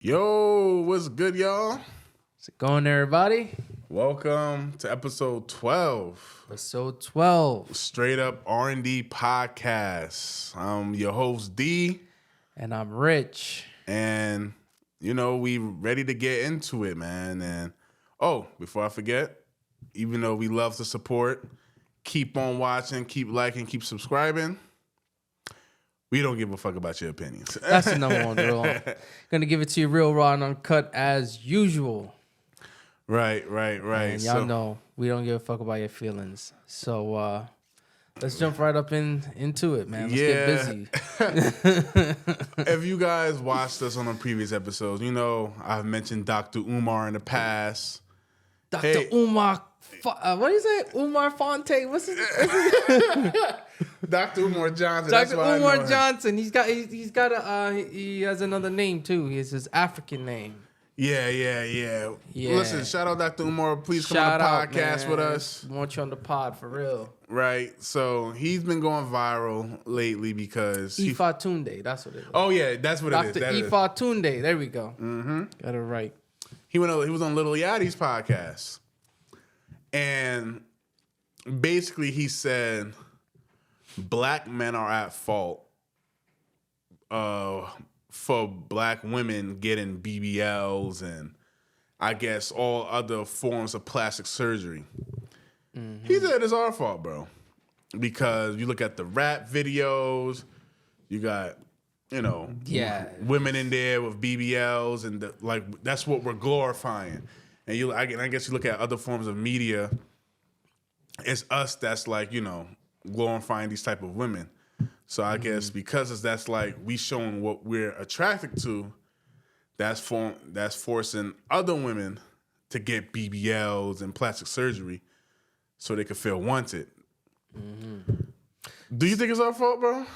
Yo, what's good, y'all? How's it going, everybody? Welcome to episode 12. Episode 12. Straight up R&D podcast. I'm your host, D. And I'm Rich. And, we ready to get into it, man. And, before I forget, even though we love to support, keep on watching, keep liking, keep subscribing. We don't give a fuck about your opinions. That's the number one rule. Gonna give it to you real raw and uncut as usual. Right. And y'all know we don't give a fuck about your feelings. So let's jump right up into it, man. Let's get busy. If you guys watched us on the previous episodes, I've mentioned Dr. Umar in the past. Dr. Umar, what do you say? Umar Fonte. What's his Dr. Umar Johnson. Dr. Umar Johnson. He has another name too. It's his African name. Yeah. Listen, shout out Dr. Umar. Please come on the podcast with us. We want you on the pod for real. Right. So he's been going viral lately because Ifa Tunde. That's what it is. Oh yeah, that's what it is. Dr. Ifa Tunde. There we go. Mm-hmm. Got it right. He was on Lil Yachty's podcast, and basically he said black men are at fault for black women getting BBLs and I guess all other forms of plastic surgery. Mm-hmm. He said it's our fault, bro, because you look at the rap videos, you got women in there with BBLs, and that's what we're glorifying. And I guess you look at other forms of media, it's us that's glorifying these type of women. So I guess because that's we showing what we're attracted to, that's forcing other women to get BBLs and plastic surgery so they can feel wanted. Mm-hmm. Do you think it's our fault, bro?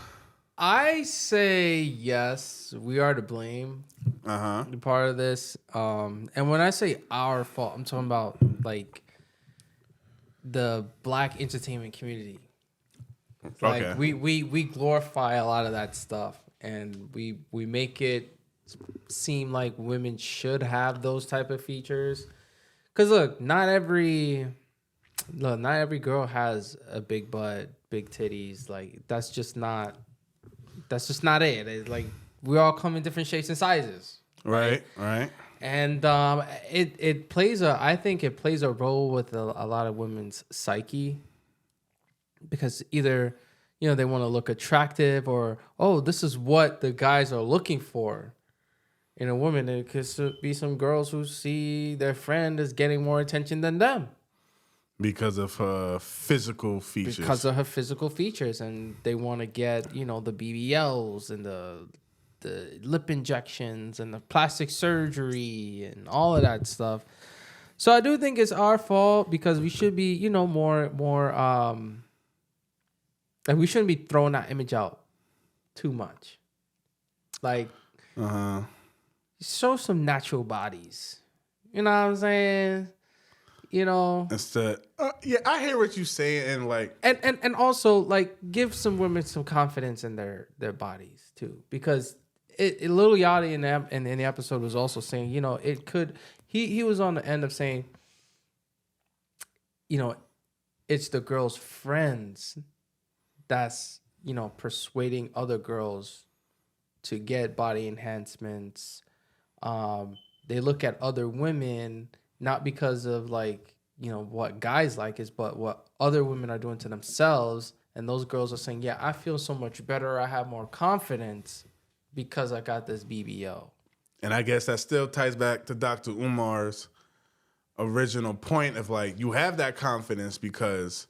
I say yes, we are to blame. Part of this. And when I say our fault, I'm talking about the black entertainment community. Okay. We glorify a lot of that stuff, and we make it seem like women should have those type of features. Cause look, not every girl has a big butt, big titties. That's just not it. It's we all come in different shapes and sizes. Right. And I think it plays a role with a lot of women's psyche, because either they want to look attractive, or this is what the guys are looking for in a woman. It could be some girls who see their friend as getting more attention than them. Because of her physical features. And they want to get, the BBLs and the lip injections and the plastic surgery and all of that stuff. So I do think it's our fault, because we should be, more we shouldn't be throwing that image out too much. Show some natural bodies. You know what I'm saying? Instead, I hear what you're saying, and also give some women some confidence in their bodies too, because Lil Yachty in the episode was also saying, it could. He was on the end of saying, it's the girl's friends that's persuading other girls to get body enhancements. They look at other women not because of what guys but what other women are doing to themselves, and those girls are saying, I feel so much better, I have more confidence because I got this BBL. And I guess that still ties back to Dr. Umar's original point of you have that confidence because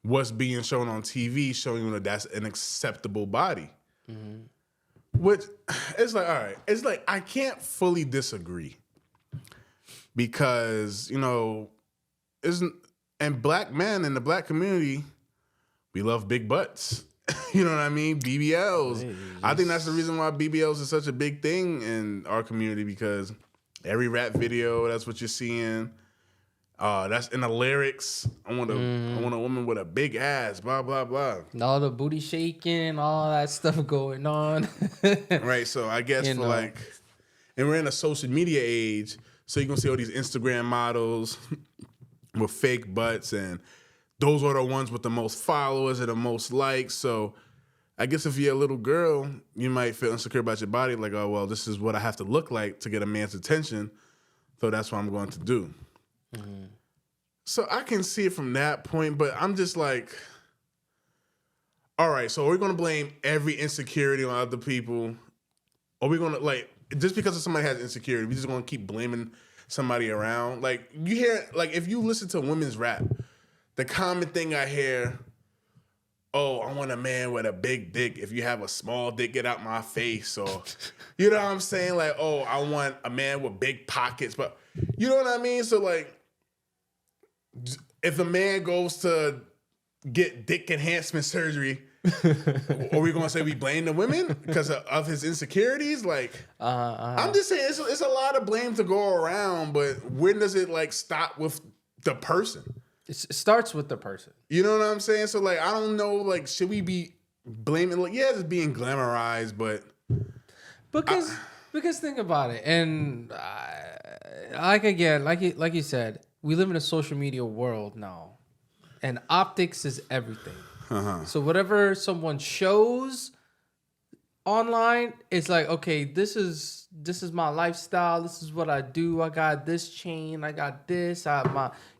what's being shown on TV showing you that that's an acceptable body. Mm-hmm. Which it's all right. It's I can't fully disagree, because and black men in the black community, we love big butts. You know what I mean? BBLs. Hey, I think that's the reason why BBLs is such a big thing in our community, because every rap video, that's what you're seeing. That's in the lyrics. I want a woman with a big ass, blah, blah, blah. All the booty shaking, all that stuff going on. Right. So I guess And we're in a social media age, so you're gonna see all these Instagram models with fake butts, and those are the ones with the most followers and the most likes. So I guess if you're a little girl, you might feel insecure about your body, like, oh well, this is what I have to look like to get a man's attention, so that's what I'm going to do. Mm-hmm. So I can see it from that point, but I'm just like, all right, so are we gonna blame every insecurity on other people? Are we gonna, like, just because somebody has insecurity, we just gonna keep blaming somebody around? Like, you hear, like, if you listen to women's rap, the common thing I hear, oh, I want a man with a big dick. If you have a small dick, get out my face. Or, you know what I'm saying? Like, oh, I want a man with big pockets. But, you know what I mean? So, like, if a man goes to get dick enhancement surgery, are we gonna say we blame the women because of his insecurities? Like, I'm just saying it's a lot of blame to go around, but when does it like stop with the person? It starts with the person. You know what I'm saying? So like, I don't know. Like, should we be blaming? Like, yeah, it's being glamorized, but because think about it, and like again, like you said, we live in a social media world now, and optics is everything. Uh-huh. So whatever someone shows online, it's like, okay, this is my lifestyle. This is what I do. I got this chain. I got this. I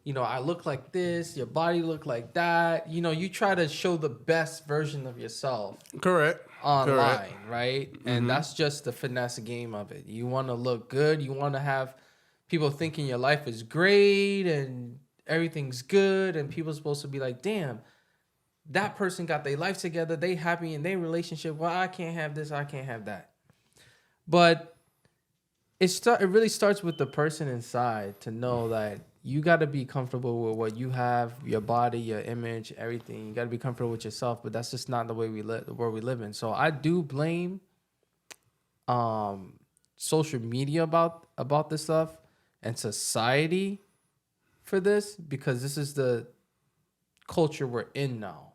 look like this. Your body look like that. You know, you try to show the best version of yourself. Correct. Online, right? Mm-hmm. And that's just the finesse game of it. You want to look good. You want to have people thinking your life is great and everything's good, and people are supposed to be like, damn, that person got their life together, they happy in their relationship. Well, I can't have this, I can't have that. But it really starts with the person inside to know that you got to be comfortable with what you have, your body, your image, everything. You got to be comfortable with yourself, but that's just not the way we live in. So I do blame social media about this stuff and society for this, because this is the culture we're in now.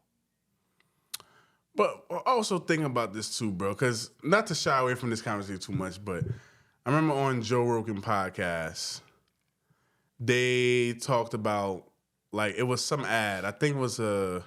But also think about this too, bro, because not to shy away from this conversation too much, but I remember on Joe Rogan podcast, they talked about, like, it was some ad. I think it was I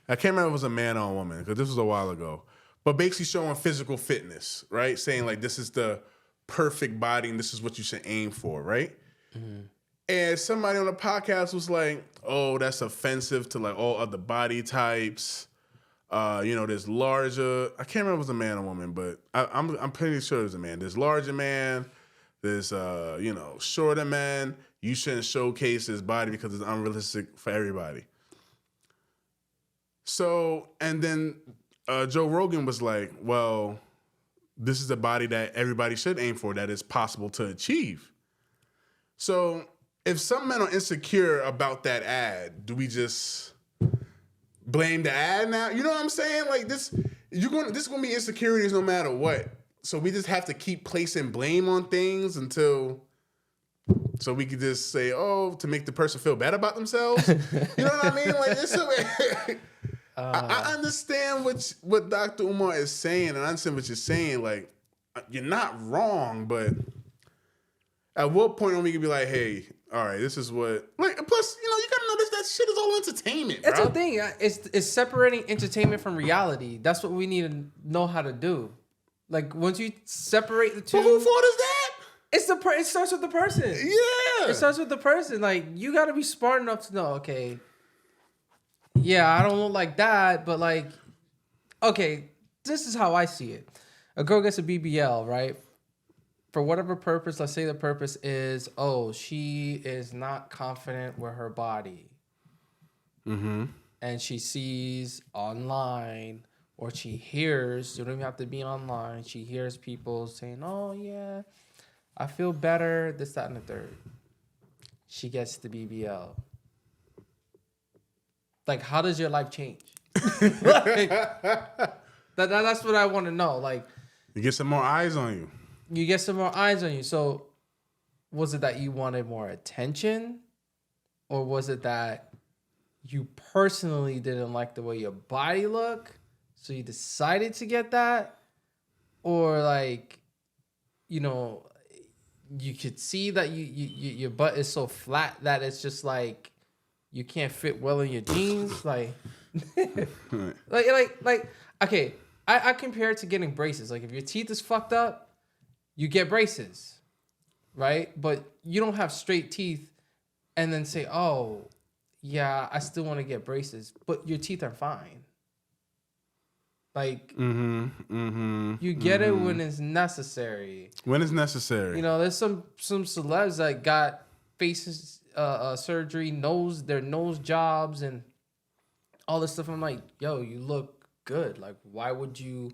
can't remember if it was a man or a woman, because this was a while ago. But basically showing physical fitness, right? Saying, like, this is the perfect body and this is what you should aim for, right? Mm-hmm. And somebody on the podcast was like, oh, that's offensive to, like, all other body types. There's larger. I can't remember if it was a man or woman, but I'm pretty sure it was a man. There's larger man. There's shorter man. You shouldn't showcase his body because it's unrealistic for everybody. So, and then Joe Rogan was like, well, this is a body that everybody should aim for, that is possible to achieve. So, if some men are insecure about that ad, do we just blame the ad now? You know what I'm saying? Like, this is gonna be insecurities no matter what. So we just have to keep placing blame on things so we could just say, oh, to make the person feel bad about themselves. You know what I mean? Like, I understand what Dr. Umar is saying, and I understand what you're saying. Like, you're not wrong, but at what point are we gonna be like, hey, all right, this is what, like, plus, you gotta notice that shit is all entertainment, bro. That's the thing. It's separating entertainment from reality. That's what we need to know how to do. Like, once you separate the two. But who fault is that? It starts with the person. Yeah. It starts with the person. Like, you gotta be smart enough to know, okay, yeah, I don't look like that, but, like, okay, this is how I see it. A girl gets a BBL, right? For whatever purpose, let's say the purpose is, oh, she is not confident with her body. Mm-hmm. And she sees online, or she hears, you don't even have to be online, she hears people saying, oh, yeah, I feel better, this, that, and the third. She gets the BBL. Like, how does your life change? Like, that's what I want to know. Like, you get some more eyes on you. You get some more eyes on you. So, was it that you wanted more attention? Or was it that you personally didn't like the way your body looked, so you decided to get that? Or, like, you could see that your butt is so flat that it's just like you can't fit well in your jeans. Like, like, okay, I compare it to getting braces. Like, if your teeth is fucked up, you get braces, right? But you don't have straight teeth and then say, oh, yeah, I still want to get braces, but your teeth are fine. Like, you get it when it's necessary. When it's necessary. You know, there's some celebs that got faces surgery, their nose jobs, and all this stuff. I'm like, yo, you look good. Like, why would you?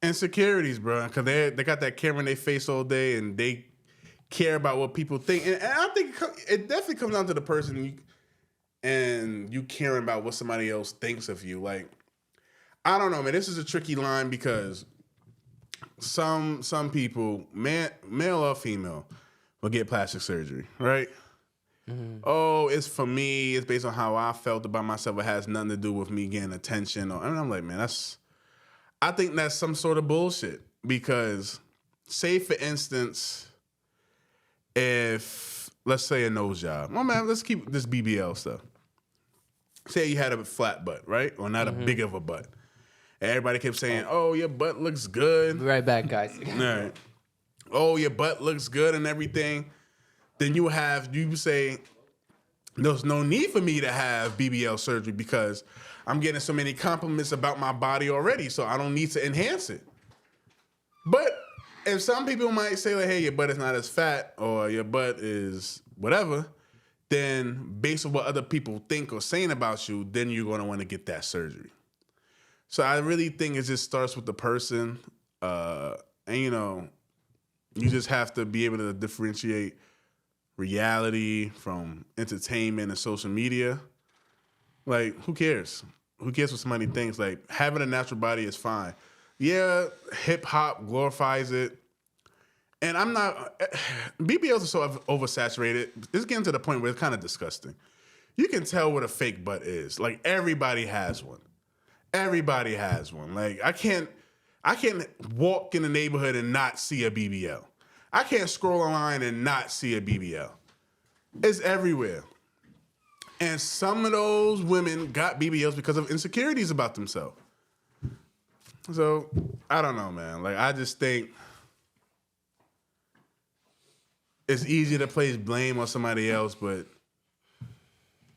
Insecurities, bro, because they got that camera in their face all day, and they care about what people think. And I think it definitely comes down to the person and you caring about what somebody else thinks of you. Like, I don't know, man. This is a tricky line because some people, male or female, will get plastic surgery, right? Mm-hmm. Oh, it's for me. It's based on how I felt about myself. It has nothing to do with me getting attention. And I'm like, man, I think that's some sort of bullshit because, say for instance, if let's say a nose job. Oh man, let's keep this BBL stuff. Say you had a flat butt, right? Or not a big of a butt. Everybody kept saying, oh, your butt looks good. Be right back, guys. All right. Oh, your butt looks good and everything. Then you say, there's no need for me to have BBL surgery because I'm getting so many compliments about my body already, so I don't need to enhance it. But if some people might say, like, hey, your butt is not as fat or your butt is whatever, then based on what other people think or saying about you, then you're going to want to get that surgery. So I really think it just starts with the person. And, you know, you just have to be able to differentiate reality from entertainment and social media. Like, who cares? Who cares what somebody thinks? Like, having a natural body is fine. Yeah, hip-hop glorifies it. And I'm not... BBLs are so oversaturated. It's getting to the point where it's kind of disgusting. You can tell what a fake butt is. Like, everybody has one. Everybody has one. Like, I can't walk in the neighborhood and not see a BBL. I can't scroll online and not see a BBL. It's everywhere. And some of those women got BBLs because of insecurities about themselves. So, I don't know, man. Like, I just think it's easy to place blame on somebody else, but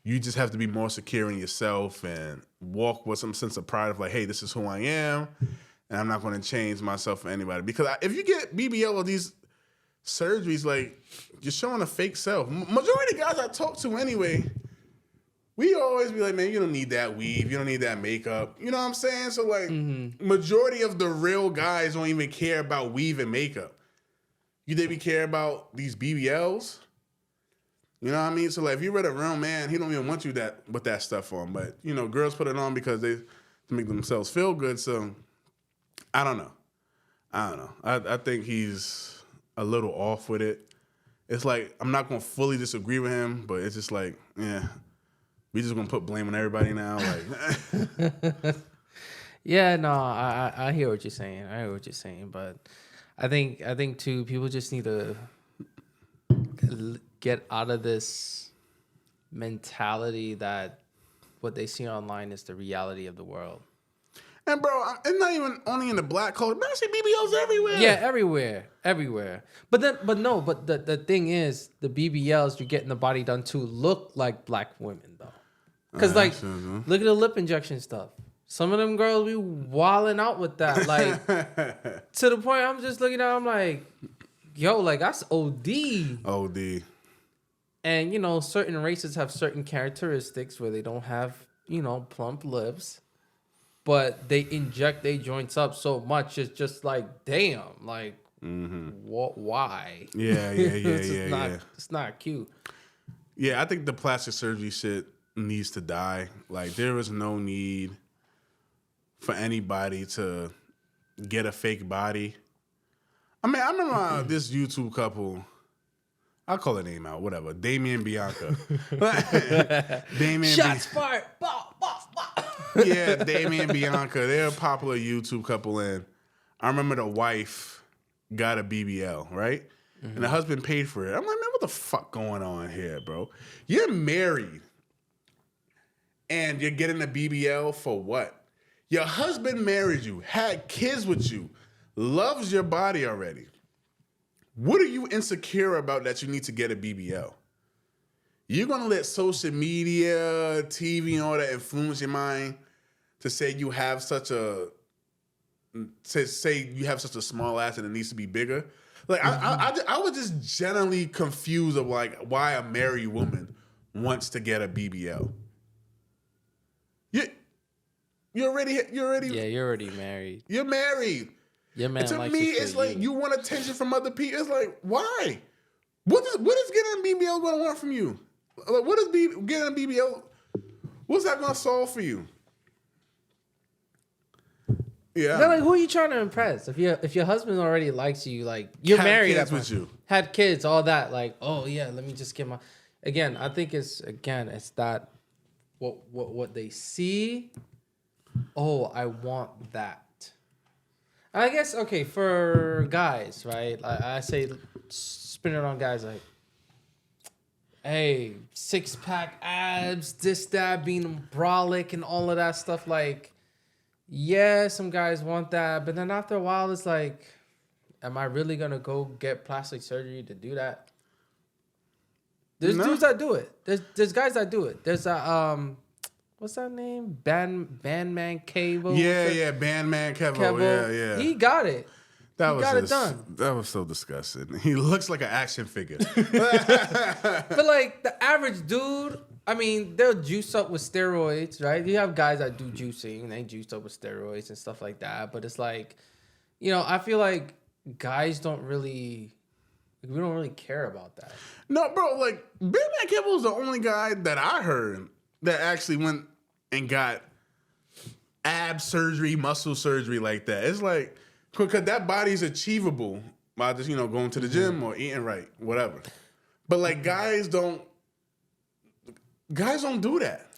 you just have to be more secure in yourself and walk with some sense of pride of like, hey, this is who I am, and I'm not going to change myself for anybody. Because if you get BBL or these surgeries, like, you're showing a fake self. Majority of guys I talk to anyway, we always be like, man, you don't need that weave. You don't need that makeup. You know what I'm saying? So, like, majority of the real guys don't even care about weave and makeup. You think we care about these BBLs? You know what I mean? So, like, if you're with a real man, he don't even want you with that stuff on. But, you know, girls put it on because to make themselves feel good. So, I don't know. I think he's a little off with it. It's like, I'm not going to fully disagree with him, but it's just like, yeah, we just going to put blame on everybody now. Like, yeah, no, I hear what you're saying. But I think too, people just need to get out of this mentality that what they see online is the reality of the world. And bro, it's not even only in the black culture. Man, I see BBLs everywhere. Yeah, everywhere. But the thing is, the BBLs you're getting the body done to look like black women though. Because look at the lip injection stuff. Some of them girls be wilding out with that, like to the point I'm just looking at. I'm like, yo, like that's OD. OD. And, you know, certain races have certain characteristics where they don't have, you know, plump lips. But they inject their joints up so much, it's just like, damn, like, why? Yeah. It's not cute. Yeah, I think the plastic surgery shit needs to die. Like, there is no need for anybody to get a fake body. I mean, I remember this YouTube couple... I'll call the name out, whatever. Damien and Bianca. Shots fired. Yeah, Damien and Bianca. They're a popular YouTube couple, and I remember the wife got a BBL, right? and the husband paid for it. I'm like, man, what the fuck going on here, bro? You're married and you're getting a BBL for what? Your husband married you, had kids with you, loves your body already. What are you insecure about that you need to get a BBL? You're going to let social media, TV, and all that influence your mind to say you have such a small ass and it needs to be bigger? Like, I was just generally confused of like why a married woman wants to get a BBL. You're already Yeah, you're already married. You're married. Your man And to likes me, it for it's like you want attention from other people. It's like, why? What is getting a BBL going to want from you? Like, what is getting a BBL? What's that going to solve for you? Yeah. They're like, who are you trying to impress? If your husband already likes you, like you're Had married, kids with you, had kids, all that. Like, oh yeah, let me just get my. Again, I think it's that what they see. Oh, I want that. I guess, okay, for guys, right? I say spin it on guys like, hey, 6-pack abs, this, that, being brolic and all of that stuff. Like, yeah, some guys want that. But then after a while, it's like, am I really going to go get plastic surgery to do that? There's dudes that do it. There's guys that do it. There's a, what's that name? Bandman Cavo. Yeah, Bandman Kevo. Yeah. He got it. He got it done. That was so disgusting. He looks like an action figure. But like the average dude, I mean, they'll juice up with steroids, right? You have guys that do juicing and they juice up with steroids and stuff like that. But it's like, I feel like guys we don't really care about that. No, bro, like Bandman Kevo was the only guy that I heard that actually went and got ab surgery, muscle surgery like that. It's like, because that body's achievable by just, going to the gym or eating right, whatever. But like guys don't do that.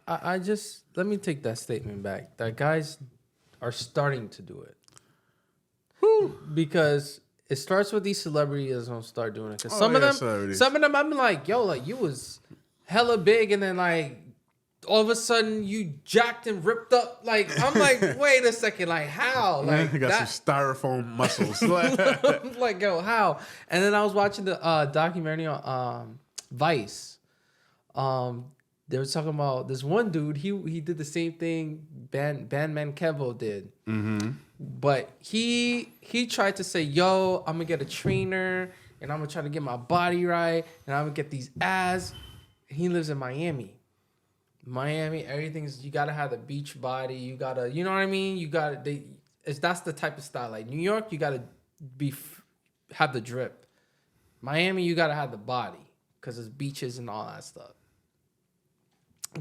I just, let me take that statement back. That guys are starting to do it. Who? Because it starts with these celebrities that's gonna start doing it. Because some of them, I'm like, yo, like you was hella big and then like all of a sudden you jacked and ripped up. Like, I'm like, wait a second, like how? Like you got some styrofoam muscles. Like, yo, how? And then I was watching the documentary on Vice. They were talking about this one dude. He did the same thing Bandman Kevo did. Mm-hmm. But he tried to say, yo, I'm gonna get a trainer and I'm gonna try to get my body right and I'm gonna get these abs. He lives in Miami. Everything's, you gotta have the beach body. You gotta, you know what I mean? That's the type of style. Like New York, you gotta have the drip. Miami, you gotta have the body because there's beaches and all that stuff.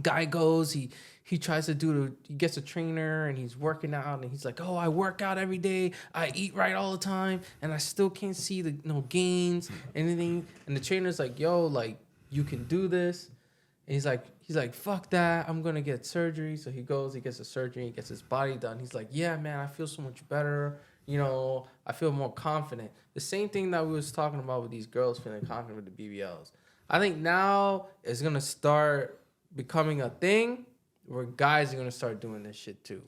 Guy goes, he tries to he gets a trainer and he's working out and he's like, oh, I work out every day, I eat right all the time, and I still can't see the gains, anything. And the trainer's like, yo, like you can do this. And he's like, fuck that, I'm gonna get surgery. So he goes, he gets a surgery, he gets his body done. He's like, yeah, man, I feel so much better. I feel more confident. The same thing that we was talking about with these girls feeling confident with the BBLs. I think now it's gonna start becoming a thing where guys are gonna start doing this shit too.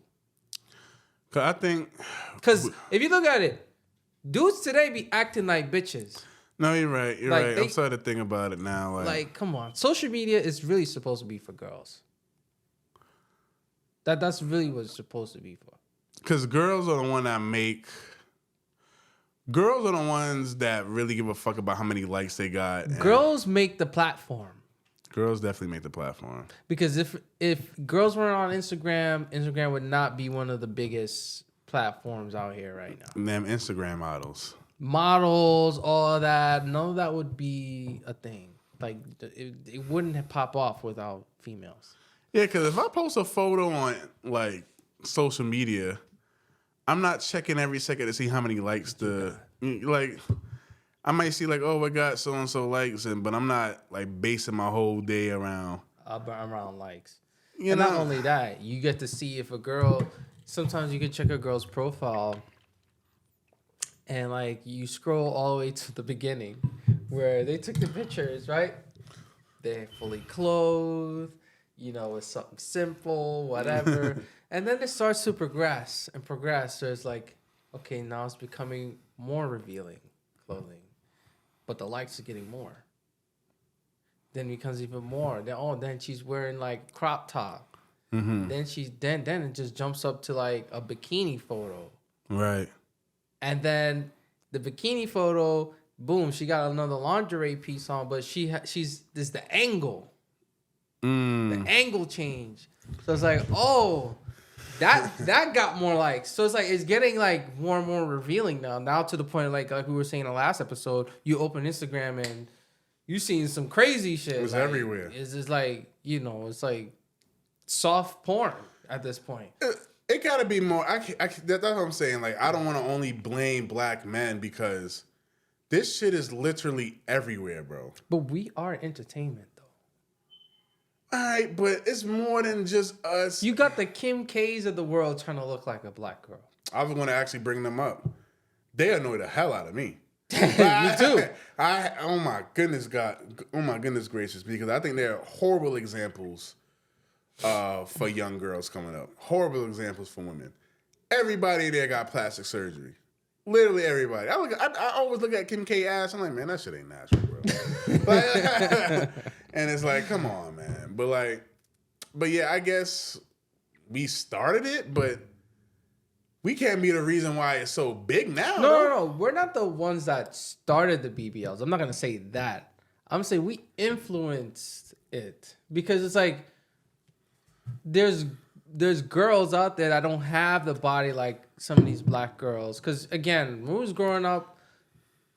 Because if you look at it, dudes today be acting like bitches. No, you're right. You're right. I'm starting to think about it now. Like, come on. Social media is really supposed to be for girls. That's really what it's supposed to be for. Because girls are the ones that really give a fuck about how many likes they got. Girls make the platform. Girls definitely make the platform. Because if girls weren't on Instagram would not be one of the biggest platforms out here right now. Them Instagram models, all that, none of that would be a thing. Like it wouldn't pop off without females. Yeah, because if I post a photo on like social media, I'm not checking every second to see how many likes like. I might see like, oh, I got so and so likes, but I'm not like basing my whole day around likes. Not only that, you get to see if a girl. Sometimes you can check a girl's profile, and like you scroll all the way to the beginning where they took the pictures, right? They're fully clothed, with something simple, whatever. And then it starts to progress and progress. So it's like, okay, now it's becoming more revealing clothing, but the likes are getting more. Then it becomes even more. Then she's wearing like crop top. Mm-hmm. Then it just jumps up to like a bikini photo. Right. And then the bikini photo, boom, she got another lingerie piece on, but she's this the angle. The angle change. So it's like, oh, that got more likes. So it's like it's getting like more and more revealing now. Now to the point like we were saying in the last episode, you open Instagram and you seen some crazy shit. It was like, everywhere. It's just like, it's like soft porn at this point. It gotta be more. That's what I'm saying. Like, I don't want to only blame black men because this shit is literally everywhere, bro. But we are entertainment, though. All right, but it's more than just us. You got the Kim K's of the world trying to look like a black girl. I was going to actually bring them up. They annoy the hell out of me. Me too. Oh my goodness, God. Oh my goodness gracious, because I think they're horrible examples for young girls coming up. Horrible examples for women. Everybody there got plastic surgery. Literally everybody. I always look at Kim K ass. I'm like, man, that shit ain't natural, bro. And it's like, come on, man. But yeah, I guess we started it, but we can't be the reason why it's so big now. No. We're not the ones that started the BBLs. I'm not gonna say that. I'm saying we influenced it because it's like there's girls out there that don't have the body like some of these black girls. Because again, when we was growing up,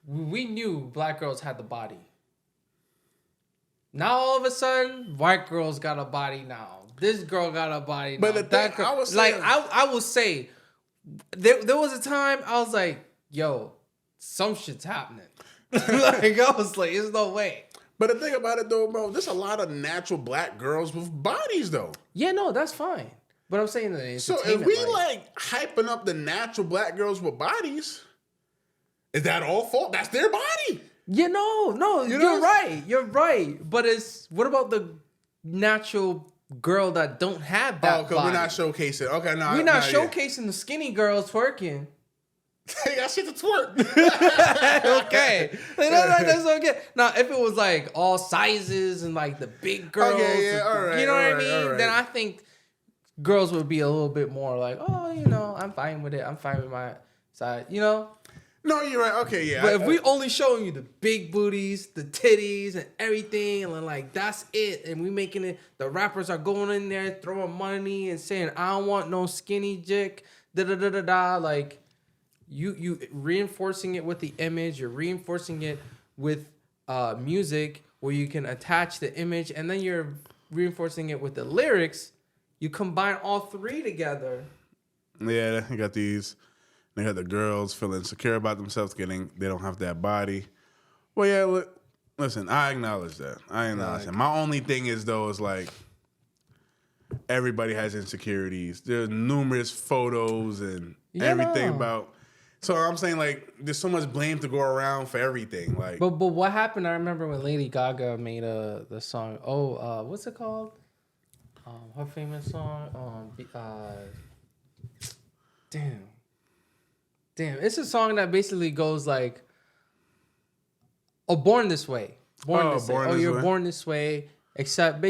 we knew black girls had the body. Now all of a sudden, white girls got a body now. This girl got a body now. But that girl, I will say, there was a time I was like, yo, some shit's happening. Like I was like, there's no way. But the thing about it though, bro, there's a lot of natural black girls with bodies though. Yeah, no, that's fine. But I'm saying that so if we like hyping up the natural black girls with bodies, is that all fault? That's their body. Yeah, no, you're right. You're right. But what about the natural girl that don't have that body? We're not showcasing. Okay, no. We're not showcasing the skinny girls twerking. They got shit to twerk. Okay. That's okay. Now, if it was like all sizes and like the big girls, okay, yeah, all right, you know what I mean? Right. Then I think girls would be a little bit more like, oh, I'm fine with it. I'm fine with my side, No, you're right. Okay, yeah. But if we only showing you the big booties, the titties, and everything, and like that's it, and we making it, the rappers are going in there throwing money and saying, I don't want no skinny jick, like you reinforcing it with the image, you're reinforcing it with music where you can attach the image, and then you're reinforcing it with the lyrics. You combine all three together. Yeah, they got these. They got the girls feeling insecure about themselves, they don't have that body. Well, yeah, listen, I acknowledge that. My only thing is, though, is like, everybody has insecurities. There's numerous photos and everything about. So I'm saying, like, there's so much blame to go around for everything. Like, but what happened? I remember when Lady Gaga made the song. What's it called? Her famous song. Damn, it's a song that basically goes like, born this way. You're born this way. Accept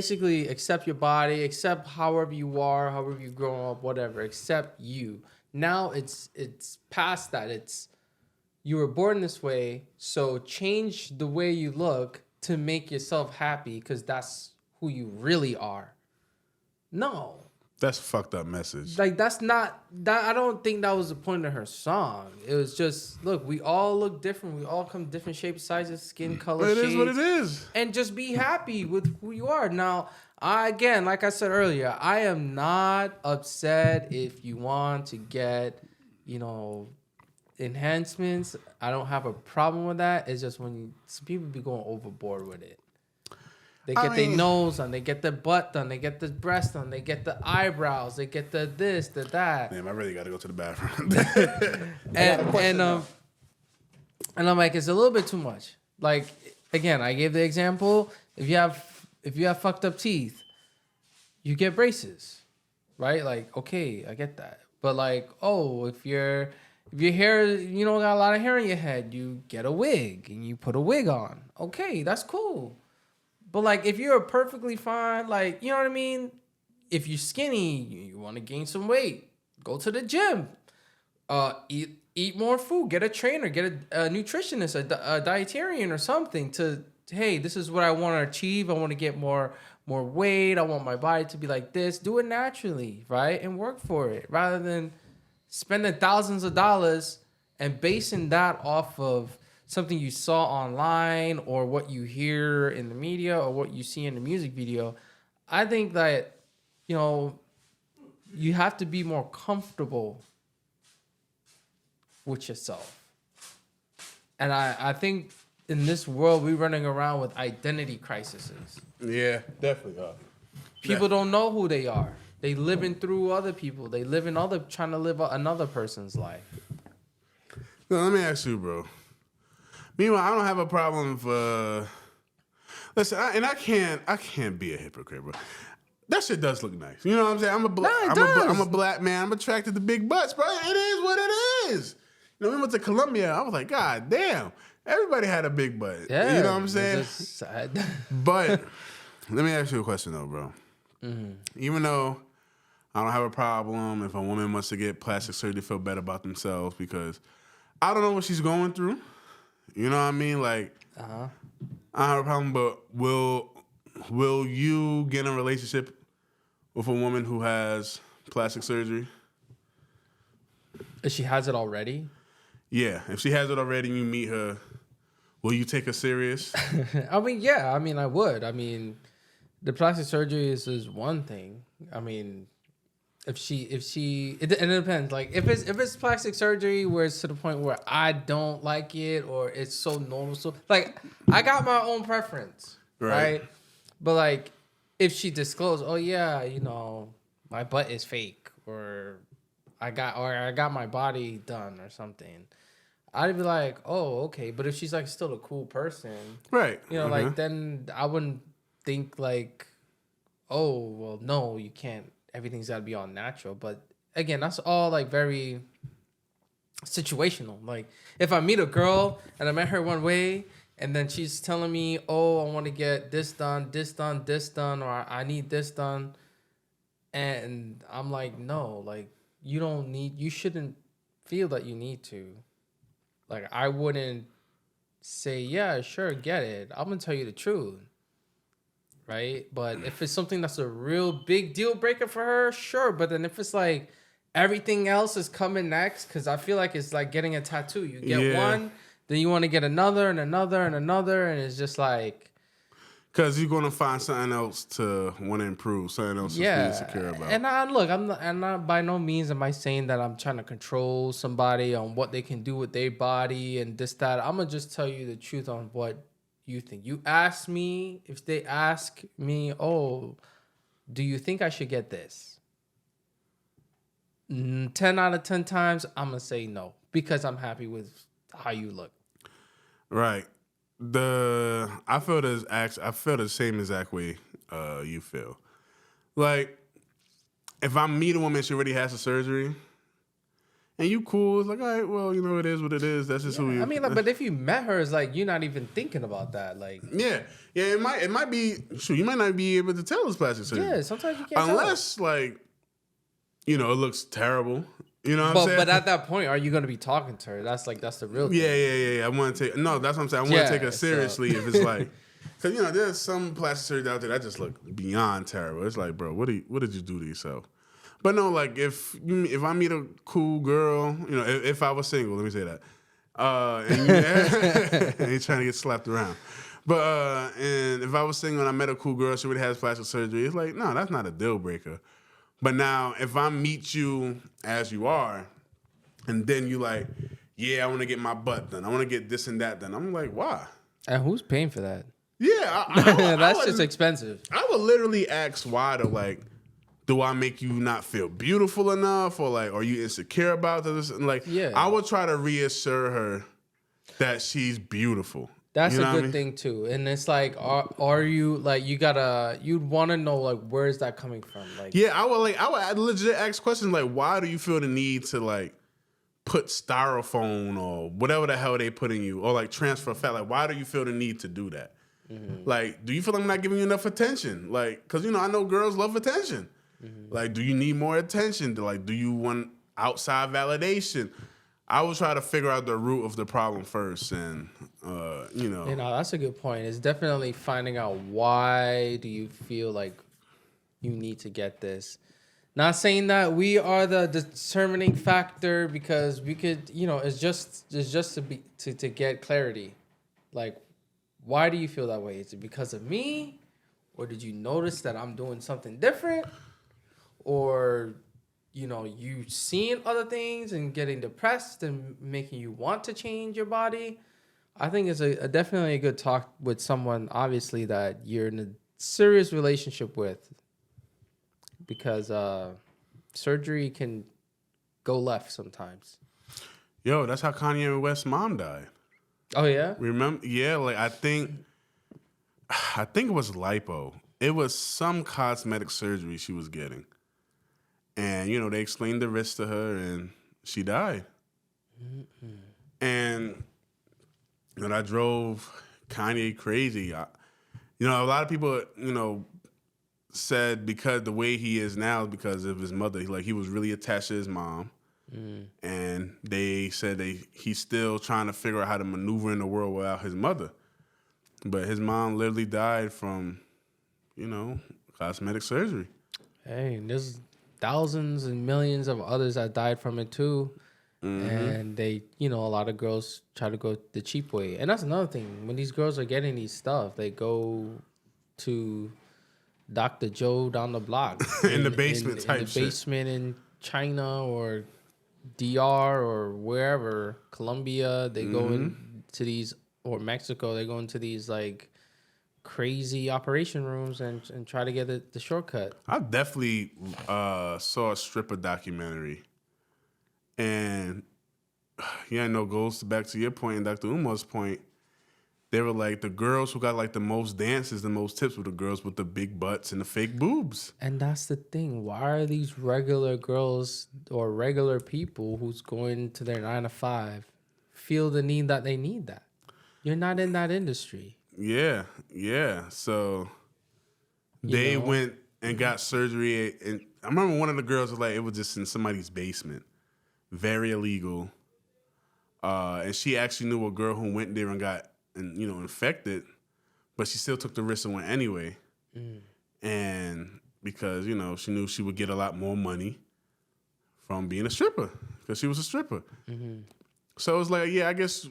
your body, accept however you are, however you grow up, whatever, accept you. Now it's past that. It's you were born this way, so change the way you look to make yourself happy because that's who you really are. No. That's a fucked up message. Like, that's not... I don't think that was the point of her song. It was just, look, we all look different. We all come different shapes, sizes, skin color, shades. It is what it is. And just be happy with who you are. Now, again, like I said earlier, I am not upset if you want to get, enhancements. I don't have a problem with that. It's just when some people be going overboard with it. They get their nose done, they get their butt done, they get the breast done, they get the eyebrows, they get the this, the that. Damn, I really got to go to the bathroom. And I'm like, it's a little bit too much. Like, again, I gave the example. If you have fucked up teeth, you get braces, right? Like, okay, I get that. But like, oh, if your hair, you know, got a lot of hair in your head, you get a wig and you put a wig on. Okay, that's cool. But like, if you're perfectly fine, like, you know what I mean? If you're skinny, you want to gain some weight, go to the gym. Eat more food, get a trainer, get a nutritionist, a dietarian or something to, hey, this is what I want to achieve. I want to get more weight. I want my body to be like this. Do it naturally, right? And work for it rather than spending thousands of dollars and basing that off of something you saw online or what you hear in the media or what you see in the music video. I think that, you know, you have to be more comfortable with yourself. And I think in this world, we're running around with identity crises. Yeah, definitely are. People don't know who they are. They living through other people. They trying to live another person's life. No, let me ask you, bro. Meanwhile, I don't have a problem for. Listen, I can't be a hypocrite, bro. That shit does look nice. You know what I'm saying? I'm a black man. I'm attracted to big butts, bro. It is what it is. You know, we went to Colombia. I was like, God damn, everybody had a big butt. Yeah, you know what I'm saying? But let me ask you a question though, bro. Mm-hmm. Even though I don't have a problem if a woman wants to get plastic surgery to feel better about themselves, because I don't know what she's going through. You know what I mean? Like, I don't have a problem, but will you get in a relationship with a woman who has plastic surgery? If she has it already? Yeah. If she has it already and you meet her, will you take her serious? I mean, yeah. I mean, I would. I mean, the plastic surgery is one thing. I mean, and it depends. Like, if it's plastic surgery where it's to the point where I don't like it or it's so normal. So, like, I got my own preference, right? But, like, if she disclosed, oh, yeah, you know, my butt is fake or I got my body done or something, I'd be like, oh, okay. But if she's, like, still a cool person, right? You know, like, then I wouldn't think, like, oh, well, no, you can't. Everything's got to be all natural. But, again, that's all, like, very situational. Like, if I meet a girl and I met her one way and then she's telling me, oh, I want to get this done, or I need this done. And I'm like, no, like, you shouldn't feel that you need to. Like, I wouldn't say, yeah, sure, get it. I'm going to tell you the truth. Right? But if it's something that's a real big deal breaker for her, sure. But then if it's like everything else is coming next, because I feel like it's like getting a tattoo. You get one, then you want to get another and another and another. And it's just like. Because you're going to find something else to want to improve, something else to be insecure about. And I'm not by no means am I saying that I'm trying to control somebody on what they can do with their body and this, that. I'm going to just tell you the truth on what you think. You ask me, if they ask me, oh, do you think I should get this? 10 out of 10 times, I'm going to say no because I'm happy with how you look. Right. I feel the same exact way you feel. Like, if I meet a woman, she already has the surgery, and you cool, it's like, all right, well, you know, it is what it is. That's just who you. I mean, like, but if you met her, it's like you're not even thinking about that. Like, yeah, it might be. Shoot, you might not be able to tell it's plastic surgery. Yeah, sometimes you can't. Unless, like, you know, it looks terrible. You know what I'm saying? But at that point, are you going to be talking to her? That's the real thing. Yeah. I want to take. No, that's what I'm saying. I want to take her seriously if it's like. Because, you know, there's some plastic surgery out there that just look beyond terrible. It's like, bro, what did you do to yourself? But no, like, if I meet a cool girl, you know, if I was single, let me say that. And I ain't trying to get slapped around. But, and if I was single and I met a cool girl, she already has plastic surgery, it's like, no, that's not a deal breaker. But now, if I meet you as you are, and then you like, yeah, I want to get my butt done. I want to get this and that done. I'm like, why? And who's paying for that? Yeah. That's just expensive. I would literally ask why to, like, do I make you not feel beautiful enough? Or, like, are you insecure about this? And, like, I would try to reassure her that she's beautiful. That's You know a what I good mean? thing too. And it's like, are you like you'd want to know like where is that coming from? Like, Yeah, I would legit ask questions like, why do you feel the need to like put styrofoam or whatever the hell they put in you, or like transfer fat? Like, why do you feel the need to do that? Like, do you feel I'm not giving you enough attention? Like, because I know girls love attention. Like, do you need more attention? Like, do you want outside validation? I will try to figure out the root of the problem first, and that's a good point. It's definitely finding out why do you feel like you need to get this. Not saying that we are the determining factor, because we could, it's just to get clarity. Like, why do you feel that way? Is it because of me? Or did you notice that I'm doing something different? Or, you seeing other things and getting depressed and making you want to change your body? I think it's a definitely a good talk with someone, obviously, that you're in a serious relationship with. Because surgery can go left sometimes. Yo, that's how Kanye West's mom died. Oh yeah? Remember? Yeah, like I think it was lipo. It was some cosmetic surgery she was getting, and they explained the risk to her, and she died. And I drove Kanye crazy. A lot of people, said because the way he is now is because of his mother. Like, he was really attached to his mom. And they said he's still trying to figure out how to maneuver in the world without his mother. But his mom literally died from, cosmetic surgery. Hey, there's thousands and millions of others that died from it too. And they, a lot of girls try to go the cheap way. And that's another thing. When these girls are getting these stuff, they go to Dr. Joe down the block. in the basement type in the shit. basement in China or DR or wherever, Colombia, they go into these, or Mexico, they go into these like crazy operation rooms and try to get the shortcut. I definitely saw a stripper documentary. And goes back to your point and Dr. Umar's point. They were like, the girls who got like the most dances, the most tips were the girls with the big butts and the fake boobs. And that's the thing. Why are these regular girls or regular people who's going to their 9 to 5 feel the need that they need that? You're not in that industry. Yeah. So they went and got surgery. And I remember one of the girls was like, it was just in somebody's basement. Very illegal. And she actually knew a girl who went there and got infected, but she still took the risk and went anyway. And because, she knew she would get a lot more money from being a stripper, because she was a stripper. So it was like, yeah, I guess,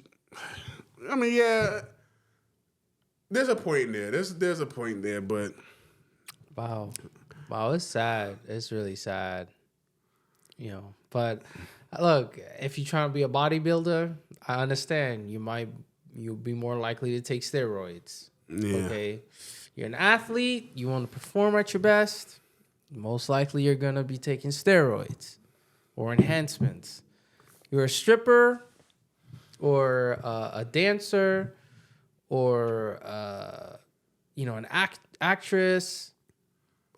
there's a point there. There's a point there, but. Wow, it's sad. It's really sad. But look, if you're trying to be a bodybuilder, I understand you'll be more likely to take steroids. Yeah. Okay. You're an athlete, you want to perform at your best, most likely you're going to be taking steroids or enhancements. You're a stripper or a dancer or an actress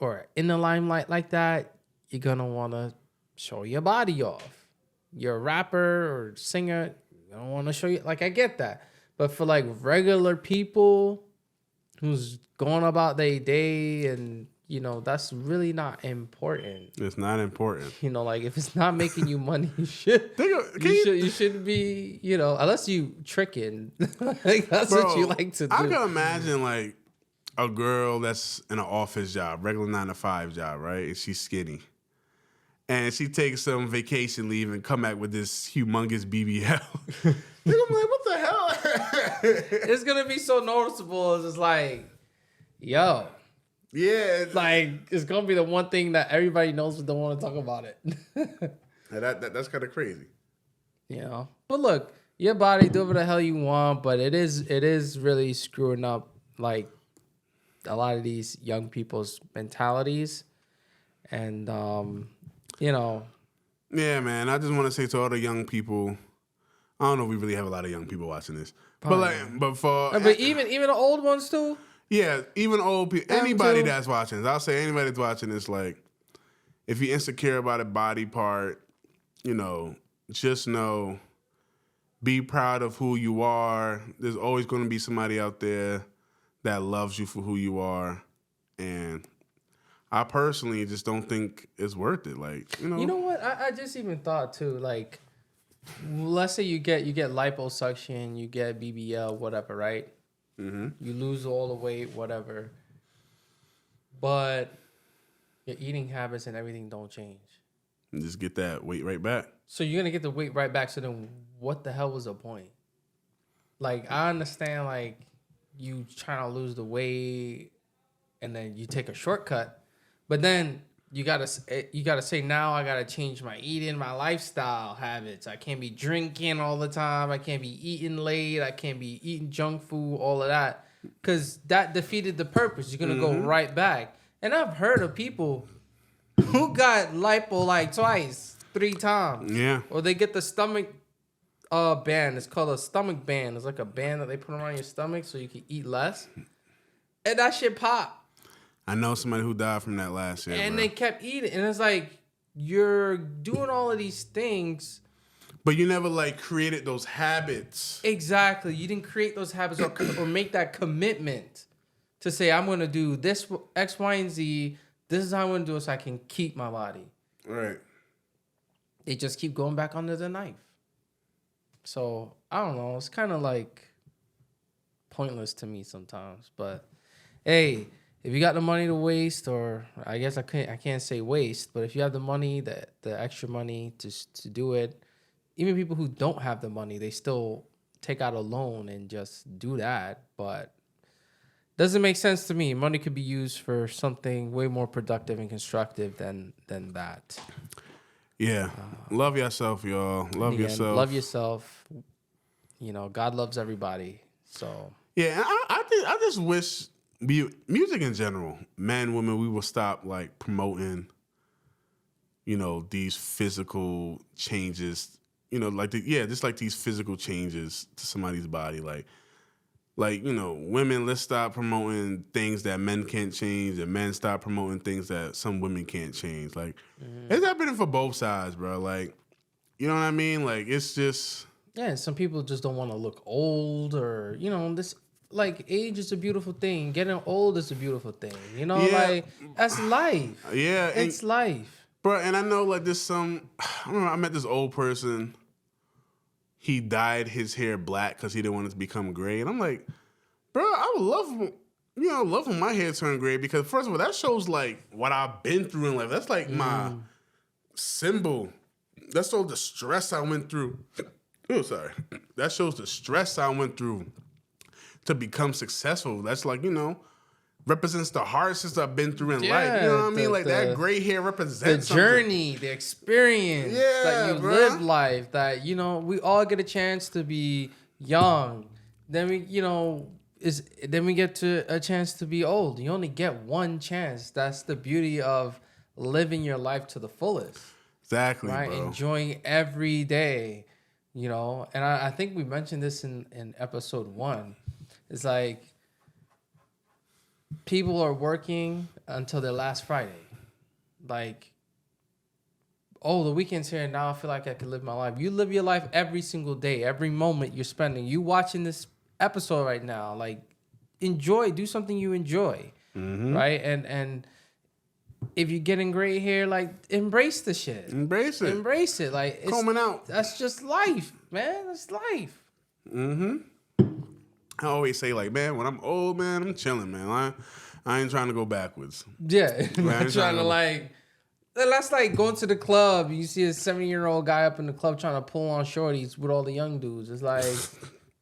or in the limelight like that, you're going to want to show your body off. You're a rapper or singer, you don't want to show you, like, I get that. But for like regular people who's going about their day and, that's really not important. It's not important. Like if it's not making you money, you shouldn't be, unless you tricking. Like that's what you like to do. I can imagine like a girl that's in an office job, regular 9 to 5 job, right? And she's skinny. And she takes some vacation leave and come back with this humongous BBL. I'm like, what the hell? It's going to be so noticeable. It's just like, yo. Yeah. Like, it's going to be the one thing that everybody knows but don't want to talk about it. That's kind of crazy. But look, your body, do whatever the hell you want, but it is really screwing up, like, a lot of these young people's mentalities. And, Yeah, man. I just want to say to all the young people, I don't know if we really have a lot of young people watching this. Probably. But for But even the old ones too. yeah, even old people, Them anybody too. that's watching this, I'll say anybody that's watching this, like, if you're insecure about a body part, you know, just know, be proud of who you are. There's always going to be somebody out there that loves you for who you are. And I personally just don't think it's worth it. Like, you know. You know what? I just even thought too, like, let's say you get liposuction, you get BBL, whatever, right? Mm-hmm. You lose all the weight, whatever. But your eating habits and everything don't change. And just get that weight right back. So you're gonna get the weight right back. So then, what the hell was the point? Like, I understand, like, you trying to lose the weight, and then you take a shortcut, but then you gotta say, now I gotta change my eating, my lifestyle habits. I can't be drinking all the time. I can't be eating late. I can't be eating junk food. All of that, because that defeated the purpose. You're gonna go right back. And I've heard of people who got lipo like twice, 3 times. Yeah. Or they get the stomach band. It's called a stomach band. It's like a band that they put around your stomach so you can eat less. And that shit pop. I know somebody who died from that last year. And bro. they kept eating. And it's like, you're doing all of these things. But you never, like, created those habits. Exactly. You didn't create those habits or make that commitment to say, I'm going to do this X, Y, and Z. This is how I'm going to do it so I can keep my body. Right. They just keep going back under the knife. So, I don't know. It's kind of like pointless to me sometimes. But, hey, if you got the money to waste, or I guess I can't say waste, but if you have the money, the extra money to do it, even people who don't have the money, they still take out a loan and just do that. But doesn't make sense to me. Money could be used for something way more productive and constructive than that. Yeah. Love yourself, y'all. Love yourself. Love yourself. You know, God loves everybody. So Yeah, and I just wish music in general, men, women, we will stop, like, promoting, you know, these physical changes. You know, like just like these physical changes to somebody's body, like, you know, women, let's stop promoting things that men can't change, and men stop promoting things that some women can't change. Like, it's happening for both sides, bro. Like, you know what I mean? Like, it's just... yeah, some people just don't want to look old, or, you know, this, like, age is a beautiful thing. Getting old is a beautiful thing. You know, like, that's life. Yeah. It's life. Bro, and I know, like, there's I don't know, I met this old person. He dyed his hair black because he didn't want it to become gray. And I'm like, bro, I would love when my hair turned gray, because, first of all, that shows, like, what I've been through in life. That's, like, my symbol. That's all the stress I went through. Oh, sorry. That shows the stress I went through to become successful. That's, like, you know, represents the hardships I've been through in life. You know what I mean? Like, that gray hair represents the journey, the experience that you live life. That, you know, we all get a chance to be young. Then we, you know, then we get to a chance to be old. You only get one chance. That's the beauty of living your life to the fullest. Exactly, right? bro. Enjoying every day, you know. And I think we mentioned this in episode 1. It's like, people are working until their last Friday. Like, oh, the weekend's here, and now I feel like I can live my life. You live your life every single day, every moment you're spending. You watching this episode right now, like, enjoy, do something you enjoy, right? And if you're getting gray hair, like, embrace the shit. Embrace it. Embrace it. Like, it's, combing out. That's just life, man. That's life. I always say, like, man, when I'm old, man, I'm chilling, man. I ain't trying to go backwards. Yeah, Man, I'm trying to, like, that's like going to the club. You see a 70-year-old guy up in the club trying to pull on shorties with all the young dudes. It's like,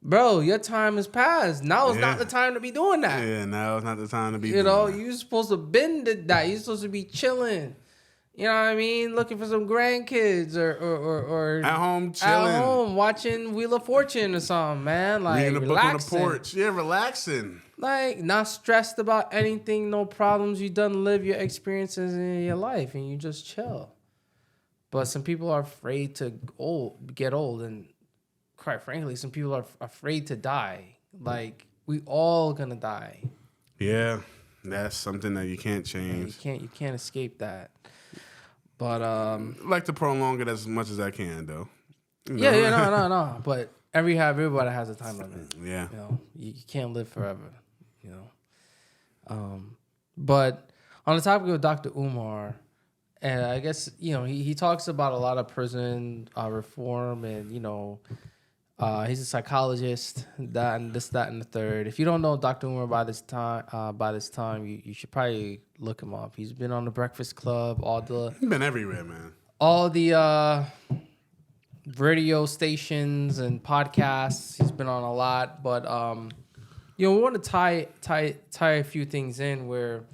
bro, your time has passed. Now is not the time to be doing that. Yeah, now it's not the time to be You know, that. you're supposed to bend that. You're supposed to be chilling. You know what I mean? Looking for some grandkids or at home chilling. At home watching Wheel of Fortune or something, man. Like, reading a book on the relaxing. porch. Yeah, relaxing. Like, not stressed about anything, no problems. You done live your experiences in your life and you just chill. But some people are afraid to get old and quite frankly, some people are afraid to die. Like, we all gonna die. Yeah, that's something that you can't And change. you can't escape that. But I like to prolong it as much as I can, though. You yeah, know? no. But everybody has a time limit. Yeah. You know, you can't live forever. You know, but on the topic of Dr. Umar, and I guess he talks about a lot of prison reform, and he's a psychologist, that and this, that, and the third. If you don't know Dr. Umar by this time, you should probably look him up. He's been on the Breakfast Club, He's been everywhere, man. all the radio stations and podcasts. He's been on a lot, but we want to tie a few things in where,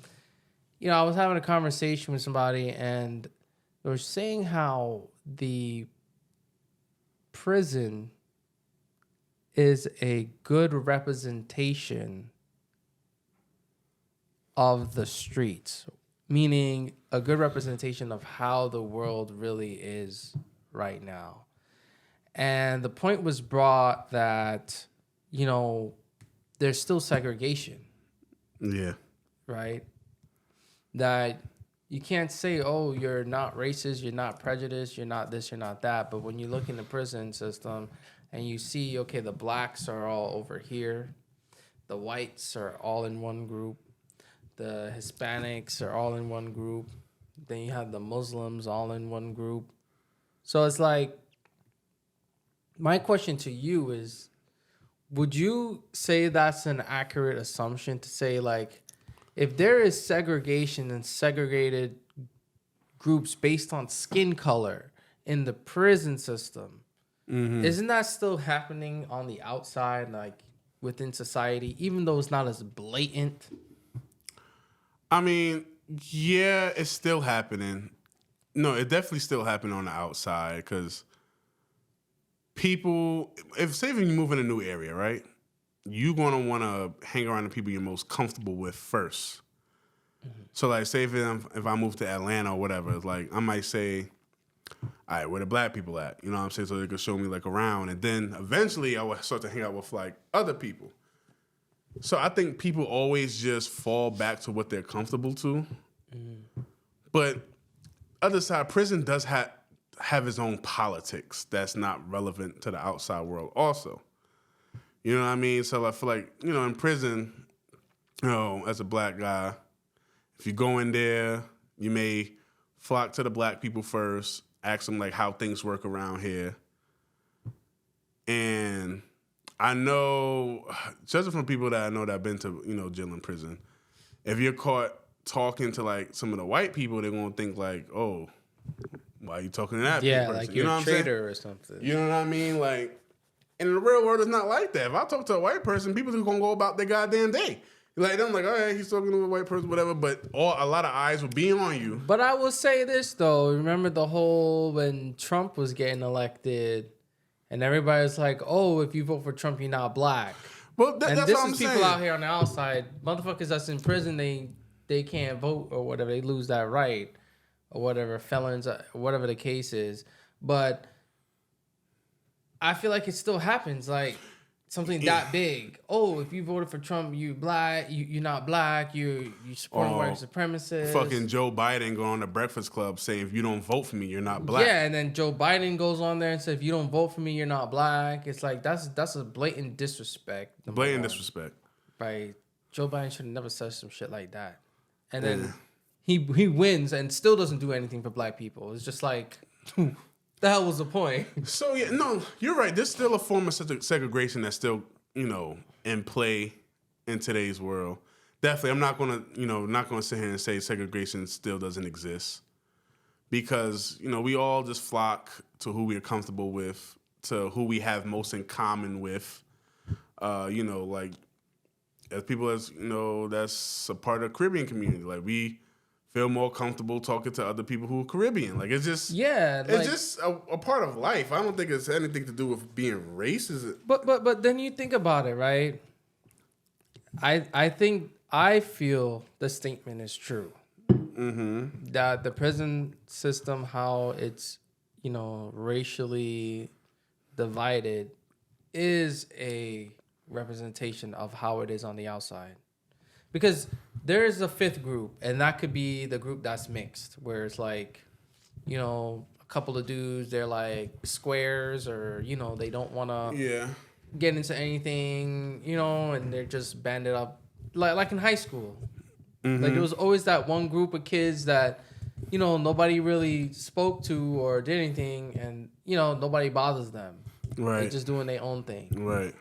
I was having a conversation with somebody and they were saying how the prison is a good representation of the streets, meaning a good representation of how the world really is right now. And the point was brought that, there's still segregation. Yeah. Right? That you can't say, oh, you're not racist, you're not prejudiced, you're not this, you're not that. But when you look in the prison system and you see, okay, the blacks are all over here, the whites are all in one group, the Hispanics are all in one group, then you have the Muslims all in one group. So it's like, my question to you is, would you say that's an accurate assumption to say, like, if there is segregation and segregated groups based on skin color in the prison system, isn't that still happening on the outside, like within society, even though it's not as blatant? I mean, yeah, it's still happening. No, it definitely still happening on the outside because people, say if you move in a new area, right? You're going to want to hang around the people you're most comfortable with first. So, like, say if I move to Atlanta or whatever, it's like, I might say, all right, where the black people at? You know what I'm saying? So they could show me, like, around. And then eventually I would start to hang out with, like, other people. So I think people always just fall back to what they're comfortable to. But other side, prison does have its own politics that's not relevant to the outside world also. You know what I mean? So I feel like, in prison, as a black guy, if you go in there, you may flock to the black people first, ask them like how things work around here. And I know, judging from people that I know that have been to, jail and prison, if you're caught talking to like some of the white people, they're gonna think like, oh, why are you talking to that person? Like you're a traitor or something. You know what I mean? Like, in the real world, it's not like that. If I talk to a white person, people are gonna go about their goddamn day. Like, I'm like, all right, he's talking to a white person, whatever. But a lot of eyes will be on you. But I will say this though: remember the whole when Trump was getting elected, and everybody was like, "Oh, if you vote for Trump, you're not black." Well, and that's this what I'm is people saying. out here on the outside, motherfuckers that's in prison. They can't vote or whatever. They lose that right or whatever. Felons, whatever the case is. But I feel like it still happens. Like something that big. Oh, if you voted for Trump, you black. You're not black. You supporting white supremacists. Fucking Joe Biden going on the Breakfast Club saying, if you don't vote for me, you're not black. Yeah, and then Joe Biden goes on there and says, if you don't vote for me, you're not black. It's like that's a blatant disrespect. Blatant disrespect. Right. Joe Biden should have never said some shit like that. And then he wins and still doesn't do anything for black people. It's just like, the hell was the point? So, yeah, no, you're right. There's still a form of segregation that's still, in play in today's world. Definitely, I'm not going to sit here and say segregation still doesn't exist. Because, we all just flock to who we're comfortable with, to who we have most in common with. Like, as people that's a part of the Caribbean community. Like, we feel more comfortable talking to other people who are Caribbean. Like, it's just it's just a part of life. I don't think it's anything to do with being racist. But then you think about it, right? I feel the statement is true. Mm-hmm. That the prison system, how it's racially divided, is a representation of how it is on the outside. Because there is a fifth group, and that could be the group that's mixed, where it's like, you know, a couple of dudes, they're like squares, or, you know, they don't want to get into anything, you know, and they're just banded up like in high school. Mm-hmm. Like there was always that one group of kids that, you know, nobody really spoke to or did anything, and, you know, nobody bothers them. Right. They're just doing their own thing. Right.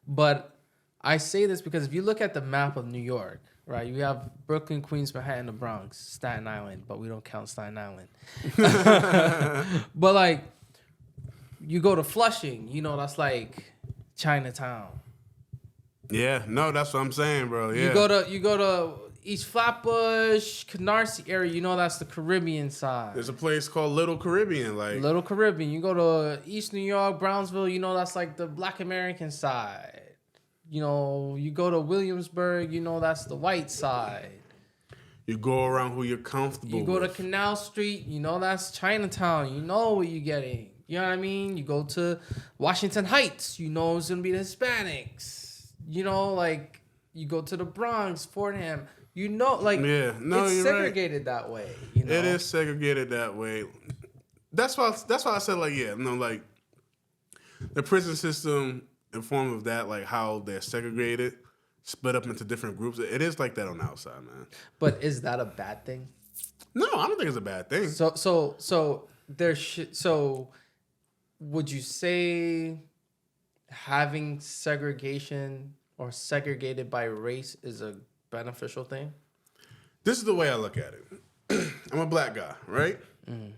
But I say this because if you look at the map of New York, right, you have Brooklyn, Queens, Manhattan, the Bronx, Staten Island, but we don't count Staten Island. But like, you go to Flushing, you know, that's like Chinatown. Yeah, no, that's what I'm saying, bro. Yeah. You go to East Flatbush, Canarsie area, you know, that's the Caribbean side. There's a place called Little Caribbean, like Little Caribbean. You go to East New York, Brownsville, you know, that's like the Black American side. You know, you go to Williamsburg, you know, that's the white side. You go around who you're comfortable You go with. to Canal Street, you know, that's Chinatown. You know what you're getting. You know what I mean? You go to Washington Heights, you know it's going to be the Hispanics. You know, like, you go to the Bronx, Fordham. You know, like, it's segregated that way. You know? It is segregated that way. That's why I said, like, like, the prison system, in form of that, like how they're segregated, split up into different groups. It is like that on the outside, man. But is that a bad thing? No, I don't think it's a bad thing. So would you say having segregation or segregated by race is a beneficial thing? This is the way I look at it. I'm a black guy, right? Mm.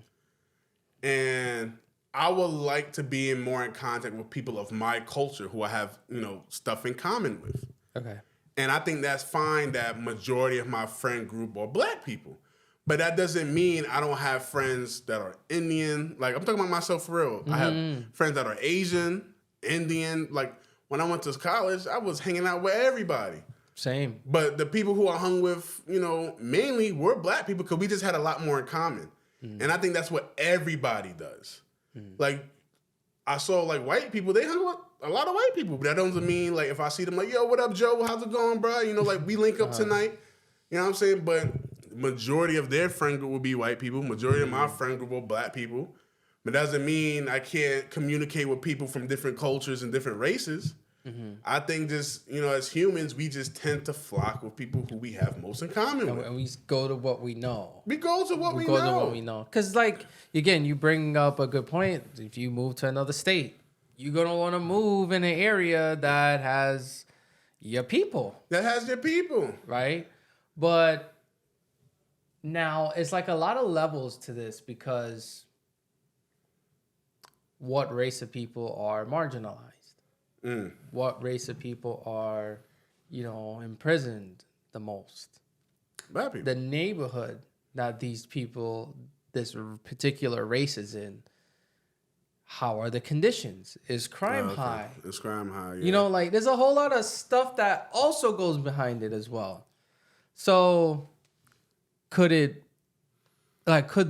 And I would like to be more in contact with people of my culture who I have, you know, stuff in common with. Okay. And I think that's fine that majority of my friend group are black people. But that doesn't mean I don't have friends that are Indian. Like, I'm talking about myself for real. Mm-hmm. I have friends that are Asian, Indian. Like, when I went to college, I was hanging out with everybody. Same. But the people who I hung with, you know, mainly were black people because we just had a lot more in common. Mm. And I think that's what everybody does. Like, I saw, like, white people, they hung with a lot of white people. But that doesn't mean, like, if I see them, like, yo, what up, Joe? How's it going, bro? You know, like, we link up tonight. You know what I'm saying? But majority of their friend group will be white people. Majority of my friend group will black people. But that doesn't mean I can't communicate with people from different cultures and different races. Mm-hmm. I think just, you know, as humans, we just tend to flock with people who we have most in common with. And we go to what we know. We go to what we know. Because, like, again, you bring up a good point. If you move to another state, you're going to want to move in an area that has your people. Right? But now it's like a lot of levels to this because what race of people are marginalized? What race of people are, you know, imprisoned the most? Black people. The neighborhood that these people, this particular race is in, how are the conditions? Is crime high? Is crime high, yeah. You know, like, there's a whole lot of stuff that also goes behind it as well. So, could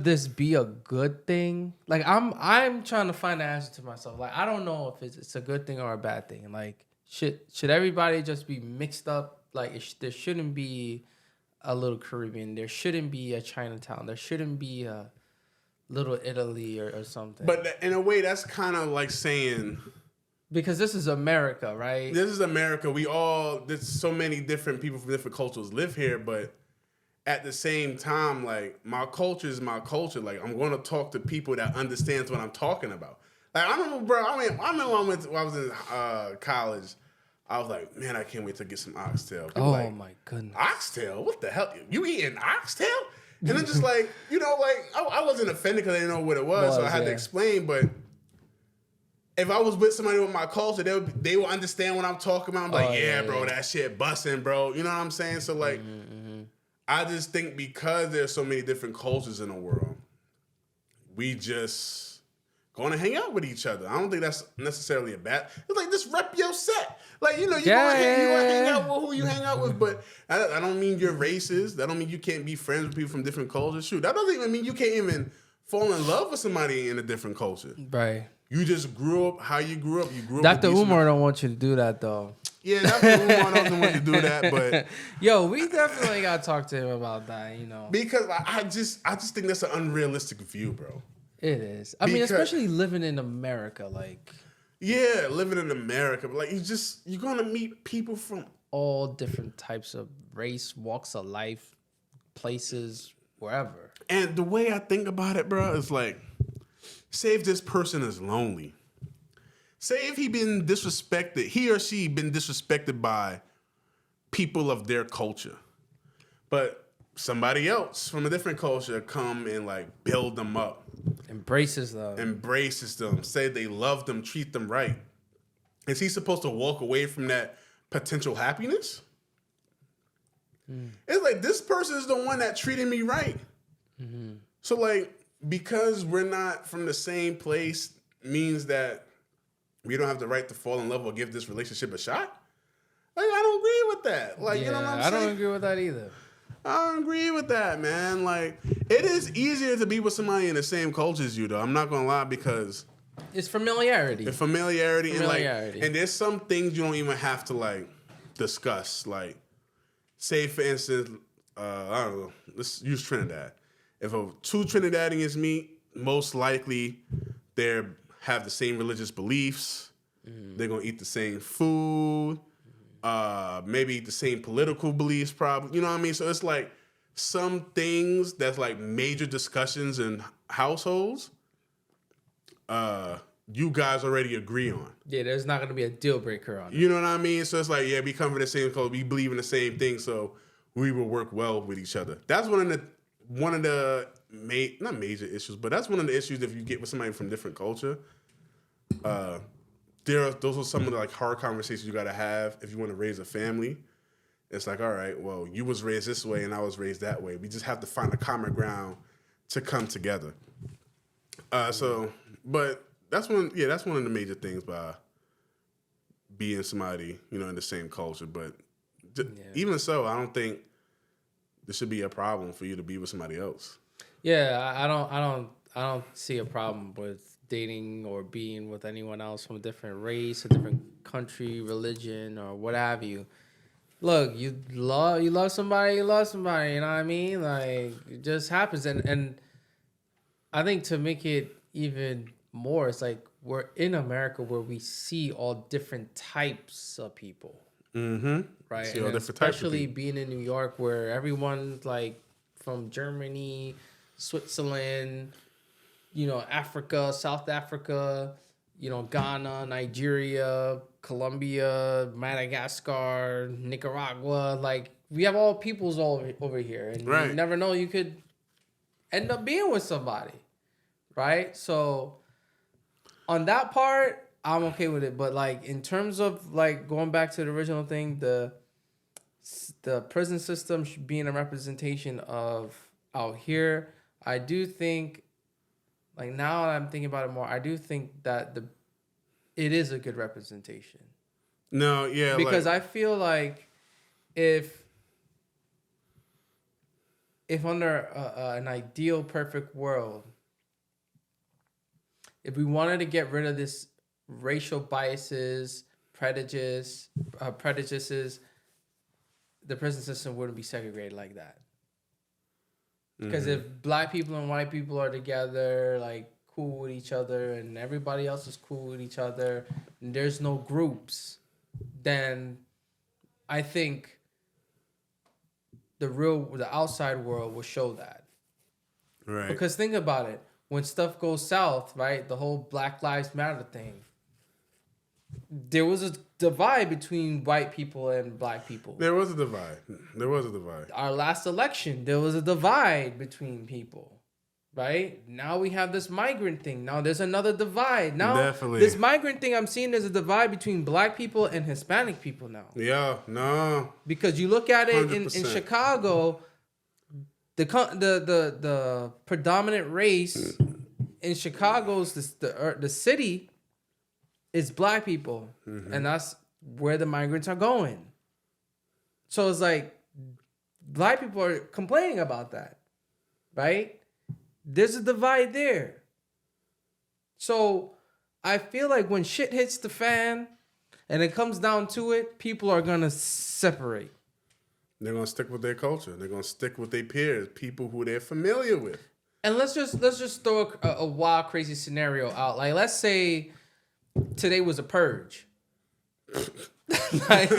this be a good thing? Like, I'm trying to find the answer to myself. Like, I don't know if it's a good thing or a bad thing. Like, should everybody just be mixed up? Like, there shouldn't be a Little Caribbean. There shouldn't be a Chinatown. There shouldn't be a Little Italy or something. But in a way, that's kind of like saying, because this is America, right? This is America. There's so many different people from different cultures live here, but at the same time, like, my culture is my culture. Like, I'm going to talk to people that understands what I'm talking about. Like, I remember, bro, I remember when I was in college, I was like, man, I can't wait to get some oxtail. People my goodness. Oxtail? What the hell? You eating oxtail? And then just like, you know, like, I wasn't offended because I didn't know what it was, so I had to explain. But if I was with somebody with my culture, they would understand what I'm talking about. I'm like, bro, that shit busting, bro. You know what I'm saying? So, like, I just think because there's so many different cultures in the world, we just going to hang out with each other. I don't think that's necessarily a bad. It's like, just rep your set. Like, you know, you going to hang out with who you hang out with, but I don't mean you're racist. That don't mean you can't be friends with people from different cultures. Shoot, that doesn't even mean you can't even fall in love with somebody in a different culture. Right. You just grew up how you grew up. You grew up. Dr. Umar don't want you to do that though. Yeah, Dr. Umar doesn't want you to do that, but yo, we definitely gotta talk to him about that. because I just think that's an unrealistic view, bro. It is. I mean, especially living in America, like. Yeah, living in America, but like you're gonna meet people from all different types of race, walks of life, places, wherever. And the way I think about it, bro, is like, say if this person is lonely. Say if he or she been disrespected by people of their culture. But somebody else from a different culture come and like build them up. Embraces them. Say they love them, treat them right. Is he supposed to walk away from that potential happiness? It's like, this person is the one that treated me right. Mm-hmm. So like, because we're not from the same place means that we don't have the right to fall in love or give this relationship a shot? Like, I don't agree with that. Like, you know what I'm saying? I don't agree with that either. I don't agree with that, man. Like, it is easier to be with somebody in the same culture as you, though. I'm not gonna lie, because it's familiarity. The familiarity. And there's some things you don't even have to like discuss. Like, say for instance, I don't know. Let's use Trinidad. If two Trinidadians meet, most likely they have the same religious beliefs. They're gonna eat the same food. Maybe the same political beliefs, probably. You know what I mean? So it's like some things that's like major discussions in households, you guys already agree on. Yeah, there's not going to be a deal breaker on it. You know what I mean? So it's like, yeah, we come from the same culture, we believe in the same thing, so we will work well with each other. That's one of the not major issues, but that's one of the issues if you get with somebody from different culture. Those are some of the like hard conversations you got to have if you want to raise a family. It's like, all right, well, you was raised this way and I was raised that way. We just have to find a common ground to come together. But that's one of the major things by being somebody, in the same culture. But even so, I don't think there should be a problem for you to be with somebody else. Yeah, I don't see a problem with dating or being with anyone else from a different race, a different country, religion, or what have you. Look, you love somebody, you know what I mean? Like, it just happens. And I think to make it even more, it's like we're in America where we see all different types of people. Mm-hmm. Right? See all different especially types of being in New York where everyone's like from Germany, Switzerland, Africa, South Africa, Ghana, Nigeria, Colombia, Madagascar, Nicaragua. Like, we have all peoples all over here. And you never know, you could end up being with somebody. Right? So, on that part, I'm okay with it. But, like, in terms of, like, going back to the original thing, the prison system should be in a representation of out here. I do think, like, now I'm thinking about it more, I do think that it is a good representation. No, yeah. Because I feel like if under an ideal, perfect world, if we wanted to get rid of this racial biases, prejudices, the prison system wouldn't be segregated like that. Because if black people and white people are together, like, cool with each other, and everybody else is cool with each other, and there's no groups, then I think the outside world will show that. Right. Because think about it. When stuff goes south, right, the whole Black Lives Matter thing, there was a divide between white people and black people. There was a divide. Our last election, there was a divide between people, right? Now we have this migrant thing. Now there's another divide. Now Definitely. This migrant thing, I'm seeing there's a divide between black people and Hispanic people now. Yeah, no. Because you look at it in Chicago, the predominant race in Chicago's the city is black people, and that's where the migrants are going. So it's like black people are complaining about that, right? There's a divide there. So I feel like when shit hits the fan and it comes down to it, people are gonna separate. They're gonna stick with their culture. They're gonna stick with their peers, people who they're familiar with. And let's just throw a wild, crazy scenario out. Like, let's say today was a purge. Like,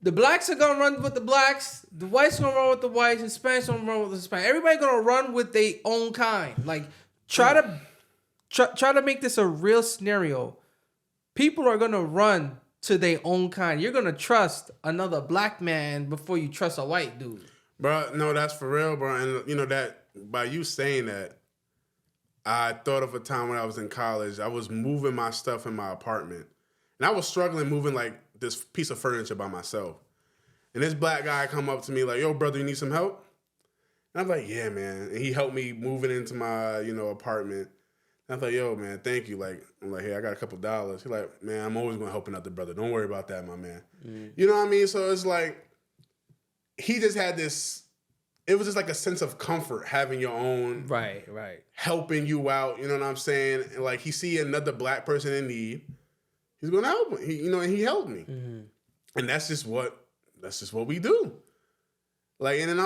the blacks are gonna run with the blacks, the whites are gonna run with the whites, and Hispanics gonna run with the Hispanics. Everybody gonna run with their own kind. Like, try to make this a real scenario. People are gonna run to their own kind. You're gonna trust another black man before you trust a white dude. Bro, no, that's for real, bro. And you know that by you saying that, I thought of a time when I was in college. I was moving my stuff in my apartment, and I was struggling moving like this piece of furniture by myself. And this black guy come up to me like, "Yo, brother, you need some help?" And I'm like, "Yeah, man." And he helped me move it into my apartment. And I thought, "Yo, man, thank you." Like, I'm like, "Hey, I got a couple dollars." He's like, "Man, I'm always gonna help another brother. Don't worry about that, my man." You know what I mean? So it's like, he just had this, it was just like a sense of comfort having your own, Right. helping you out. You know what I'm saying? And like, he see another black person in need, he's gonna help him. And he helped me, and that's just what we do. Like, and then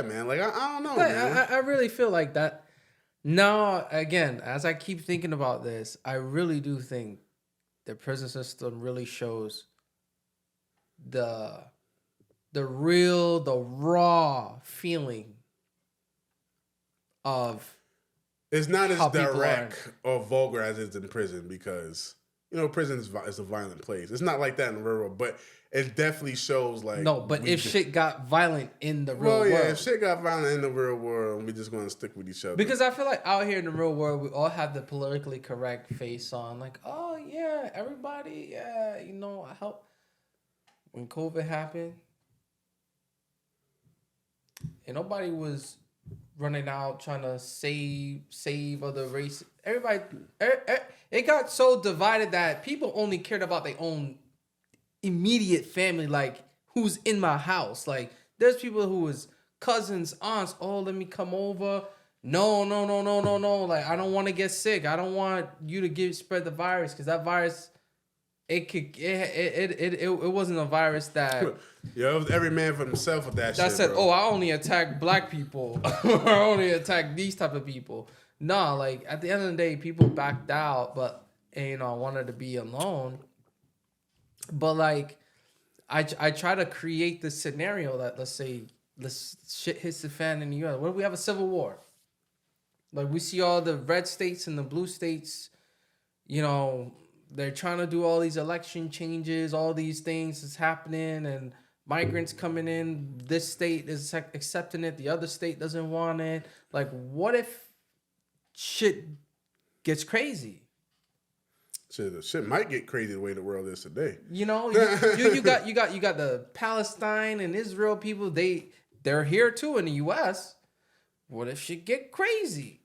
man. Like, I don't know, man. I really feel like that. Now, again, as I keep thinking about this, I really do think the prison system really shows the raw feeling of It's not as how people direct or vulgar as it is in prison, because prison is a violent place. It's not like that in the real world, but it definitely shows like, no. But if shit got violent in the real world, if shit got violent in the real world, we just gonna stick with each other. because I feel like out here in the real world, we all have the politically correct face on, like, oh yeah, everybody, yeah, I help. When COVID happened, and nobody was running out trying to save other races. Everybody, it got so divided that people only cared about their own immediate family, like who's in my house. Like, there's people who was cousins, aunts. Oh, let me come over. No. Like, I don't want to get sick. I don't want you to spread the virus, because that virus, it wasn't a virus that. Yeah, it was every man for himself with that shit. That said, bro. oh, I only attack black people, or I only attack these type of people. Nah, like, at the end of the day, people backed out, but wanted to be alone. But like, I try to create this scenario that, let's say, shit hits the fan in the U.S. What if we have a civil war? Like, we see all the red states and the blue states, they're trying to do all these election changes, all these things is happening, and migrants coming in. This state is accepting it, the other state doesn't want it. Like, what if shit gets crazy? Shit might get crazy the way the world is today. You got the Palestine and Israel people. They're here too in the U.S. What if shit get crazy?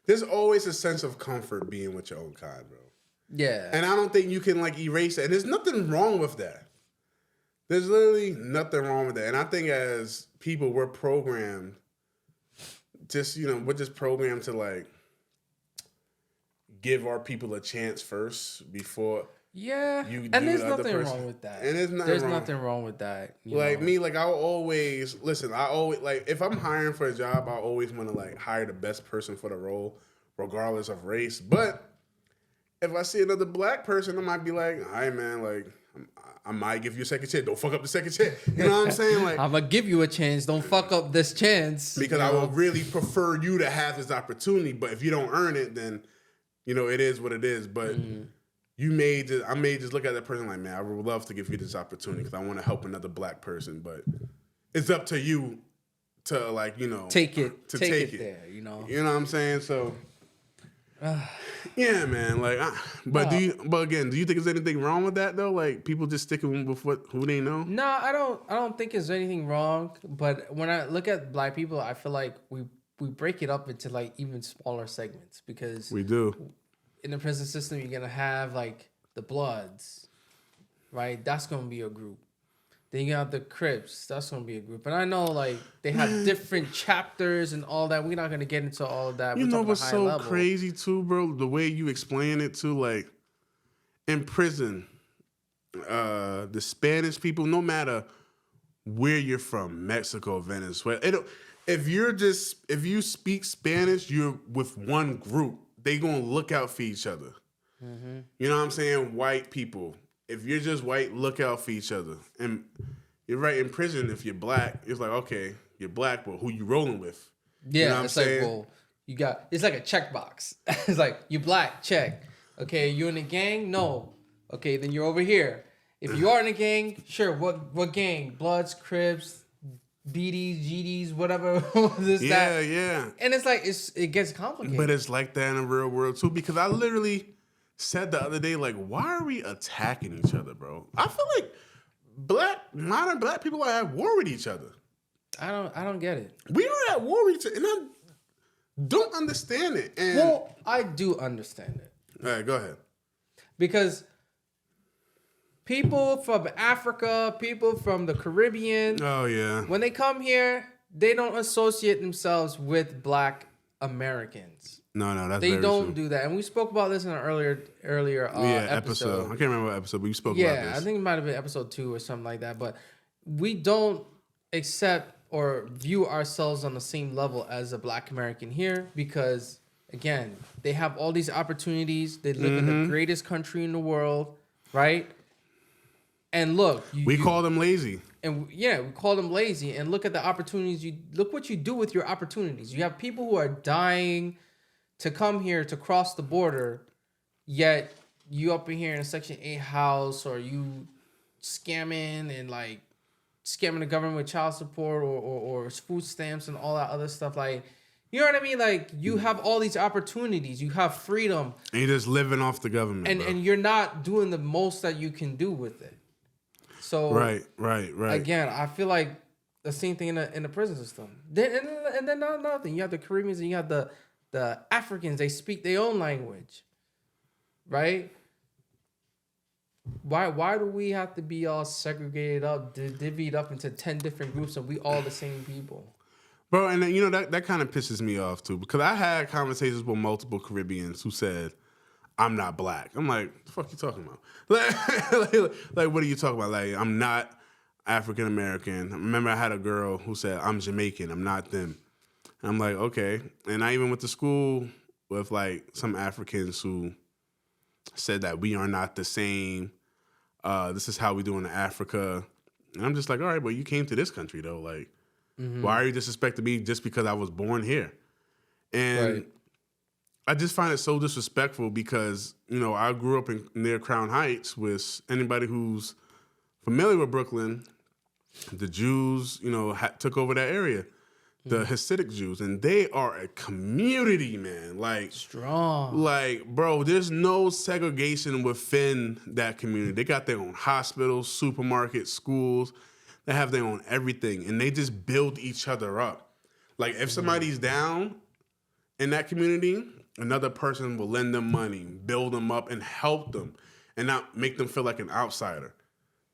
There's always a sense of comfort being with your own kind, bro. Yeah. And I don't think you can like erase it. And there's nothing wrong with that. There's literally nothing wrong with that. And I think as people, we're programmed, we're just programmed to like give our people a chance first before. Yeah, and there's nothing wrong with that. And there's nothing wrong with that. Me, like, I'll always listen. I always like, if I'm hiring for a job, I always want to like hire the best person for the role, regardless of race. But if I see another black person, I might be like, all right, man, like, I might give you a second chance. Don't fuck up the second chance. You know what I'm saying? Like, I'm gonna give you a chance. Don't fuck up this chance. Because I would really prefer you to have this opportunity. But if you don't earn it, then it is what it is. But I may just look at that person like, man, I would love to give you this opportunity because I want to help another black person, but it's up to you to like, take it there, You know what I'm saying? So, yeah, man. Like, but again, do you think there's anything wrong with that though? Like, people just sticking with who they know? No, I don't think there's anything wrong. But when I look at black people, I feel like we break it up into like even smaller segments, because we do. In the prison system, you're gonna have like the Bloods, right? That's gonna be a group. Then you got the Crips. That's gonna be a group, and I know like they have different chapters and all that. We're not gonna get into all of that. You We're know talking what's high so level. crazy too, bro? The way you explain it too, like in prison, the Spanish people, no matter where you're from, Mexico, Venezuela, if you speak Spanish, you're with one group. They gonna look out for each other. Mm-hmm. You know what I'm saying? White people. If you're just white, look out for each other. And you're right, in prison, if you're black, it's like, okay, you're black, but who you rolling with? Yeah, You know what it's I'm like, saying? well, it's like a checkbox. It's like, you black, check. Okay, you in a gang? No. Okay, then you're over here. If you are in a gang, sure, what gang? Bloods, Crips, BDs, GDs, whatever, that. Yeah. And it's like, it gets complicated. But it's like that in the real world too, because I literally said the other day, like, why are we attacking each other, bro? I feel like modern black people are at war with each other. I don't get it. We are at war with each other, and I don't understand it. And Well, I do understand it. all right, go ahead. Because people from Africa, people from the Caribbean, Oh yeah. when they come here, they don't associate themselves with black Americans. No, that's They very don't true. do that. And we spoke about this in an earlier episode. I can't remember what episode, but we spoke about Yeah, this. I think it might have been episode 2 or something like that. But we don't accept or view ourselves on the same level as a black American here because, again, they have all these opportunities. They live in the greatest country in the world, right? And look, we call them lazy. And yeah, we call them lazy. And look at the opportunities. Look what you do with your opportunities. You have people who are dying to come here to cross the border, yet you up in here in a Section 8 house, or you scamming the government with child support or food stamps and all that other stuff. Like, you know what I mean? Like, you have all these opportunities. You have freedom. And you're just living off the government, And you're not doing the most that you can do with it. So Right. Again, I feel like the same thing in the prison system. Then another thing, you have the Caribbeans and you have the Africans. They speak their own language, right? Why do we have to be all segregated up, divvied up into 10 different groups, and we all the same people? Bro, and you know, that kind of pisses me off too, because I had conversations with multiple Caribbeans who said, I'm not black. I'm like, what the fuck you talking about? Like, what are you talking about? Like, I'm not African American. I remember I had a girl who said, I'm Jamaican. I'm not them. And I'm like, okay. And I even went to school with like some Africans who said that we are not the same. This is how we do in Africa. And I'm just like, all right, but you came to this country though. Like, why are you disrespecting me just because I was born here? And Right. I just find it so disrespectful because, you know, I grew up near Crown Heights. With anybody who's familiar with Brooklyn, the Jews, you know, took over that area, the Hasidic Jews, and they are a community, man. Like, Strong. like, bro, there's no segregation within that community. They got their own hospitals, supermarkets, schools. They have their own everything, and they just build each other up. Like, if somebody's down in that community, another person will lend them money, build them up, and help them, and not make them feel like an outsider.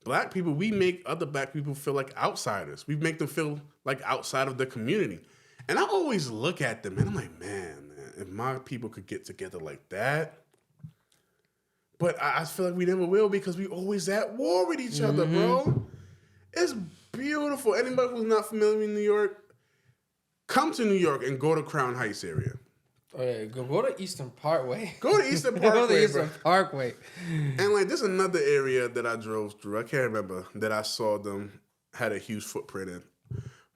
Black people, we make other black people feel like outsiders. We make them feel like outside of the community. And I always look at them, and I'm like, man, if my people could get together like that. But I feel like we never will because we always at war with each other, bro. It's beautiful. Anybody who's not familiar with New York, come to New York and go to Crown Heights area. Oh yeah, go to Eastern Parkway. Go to Eastern Go Parkway, to Eastern bro. Parkway. And like, there's another area that I drove through. I can't remember that I saw them had a huge footprint in.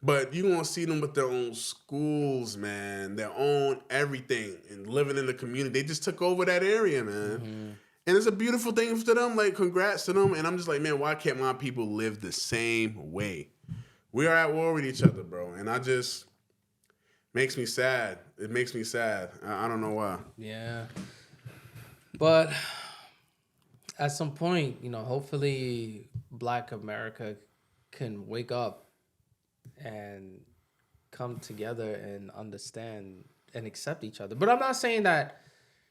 But you gonna see them with their own schools, man, their own everything, and living in the community. They just took over that area, man. And it's a beautiful thing for them. Like, congrats to them. And I'm just like, man, why can't my people live the same way? We are at war with each other, bro. And I just makes me sad. It makes me sad. I don't know why. Yeah. But at some point, you know, hopefully Black America can wake up and come together and understand and accept each other. But I'm not saying that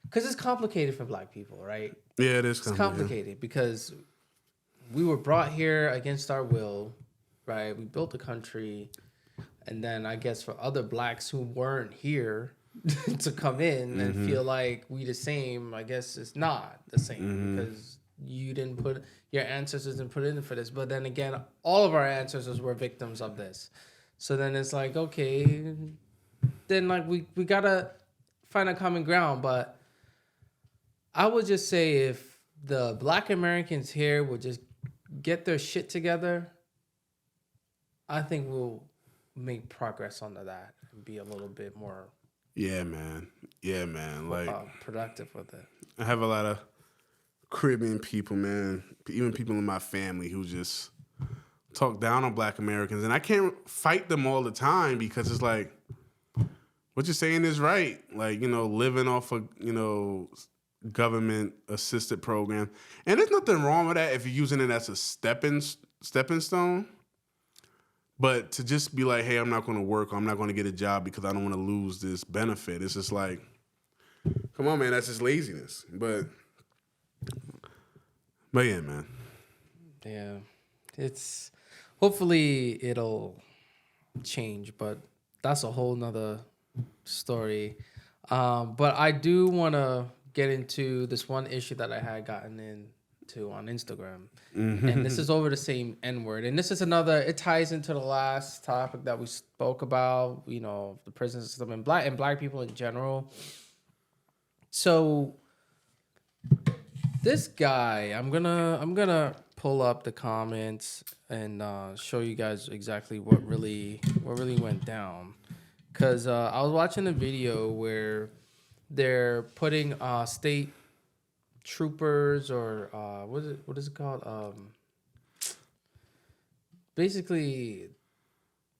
because it's complicated for Black people, right? Yeah, it is It's complicated because we were brought here against our will, right? We built the country, and then I guess for other blacks who weren't here to come in and feel like we the same, I guess it's not the same because you didn't put your ancestors didn't put in for this. But then again, all of our ancestors were victims of this. So then it's like, okay, then like we gotta find a common ground. But I would just say if the Black Americans here would just get their shit together, I think we'll make progress onto that and be a little bit more Yeah, man. Like productive with it. I have a lot of Caribbean people, man, even people in my family who just talk down on Black Americans, and I can't fight them all the time because it's like, what you're saying is right. Like, living off of, government assisted program, and there's nothing wrong with that if you're using it as a stepping stone. But to just be like, hey, I'm not going to work, or I'm not going to get a job because I don't want to lose this benefit. It's just like, come on, man, that's just laziness. But yeah, man. Yeah, it's hopefully it'll change, but that's a whole nother story. But I do want to get into this one issue that I had gotten into on Instagram, and this is over the same N-word, and this is another. It ties into the last topic that we spoke about. The prison system and black people in general. So this guy, I'm gonna pull up the comments and show you guys exactly what really went down. Cause I was watching a video where they're putting state troopers or what is it called? Basically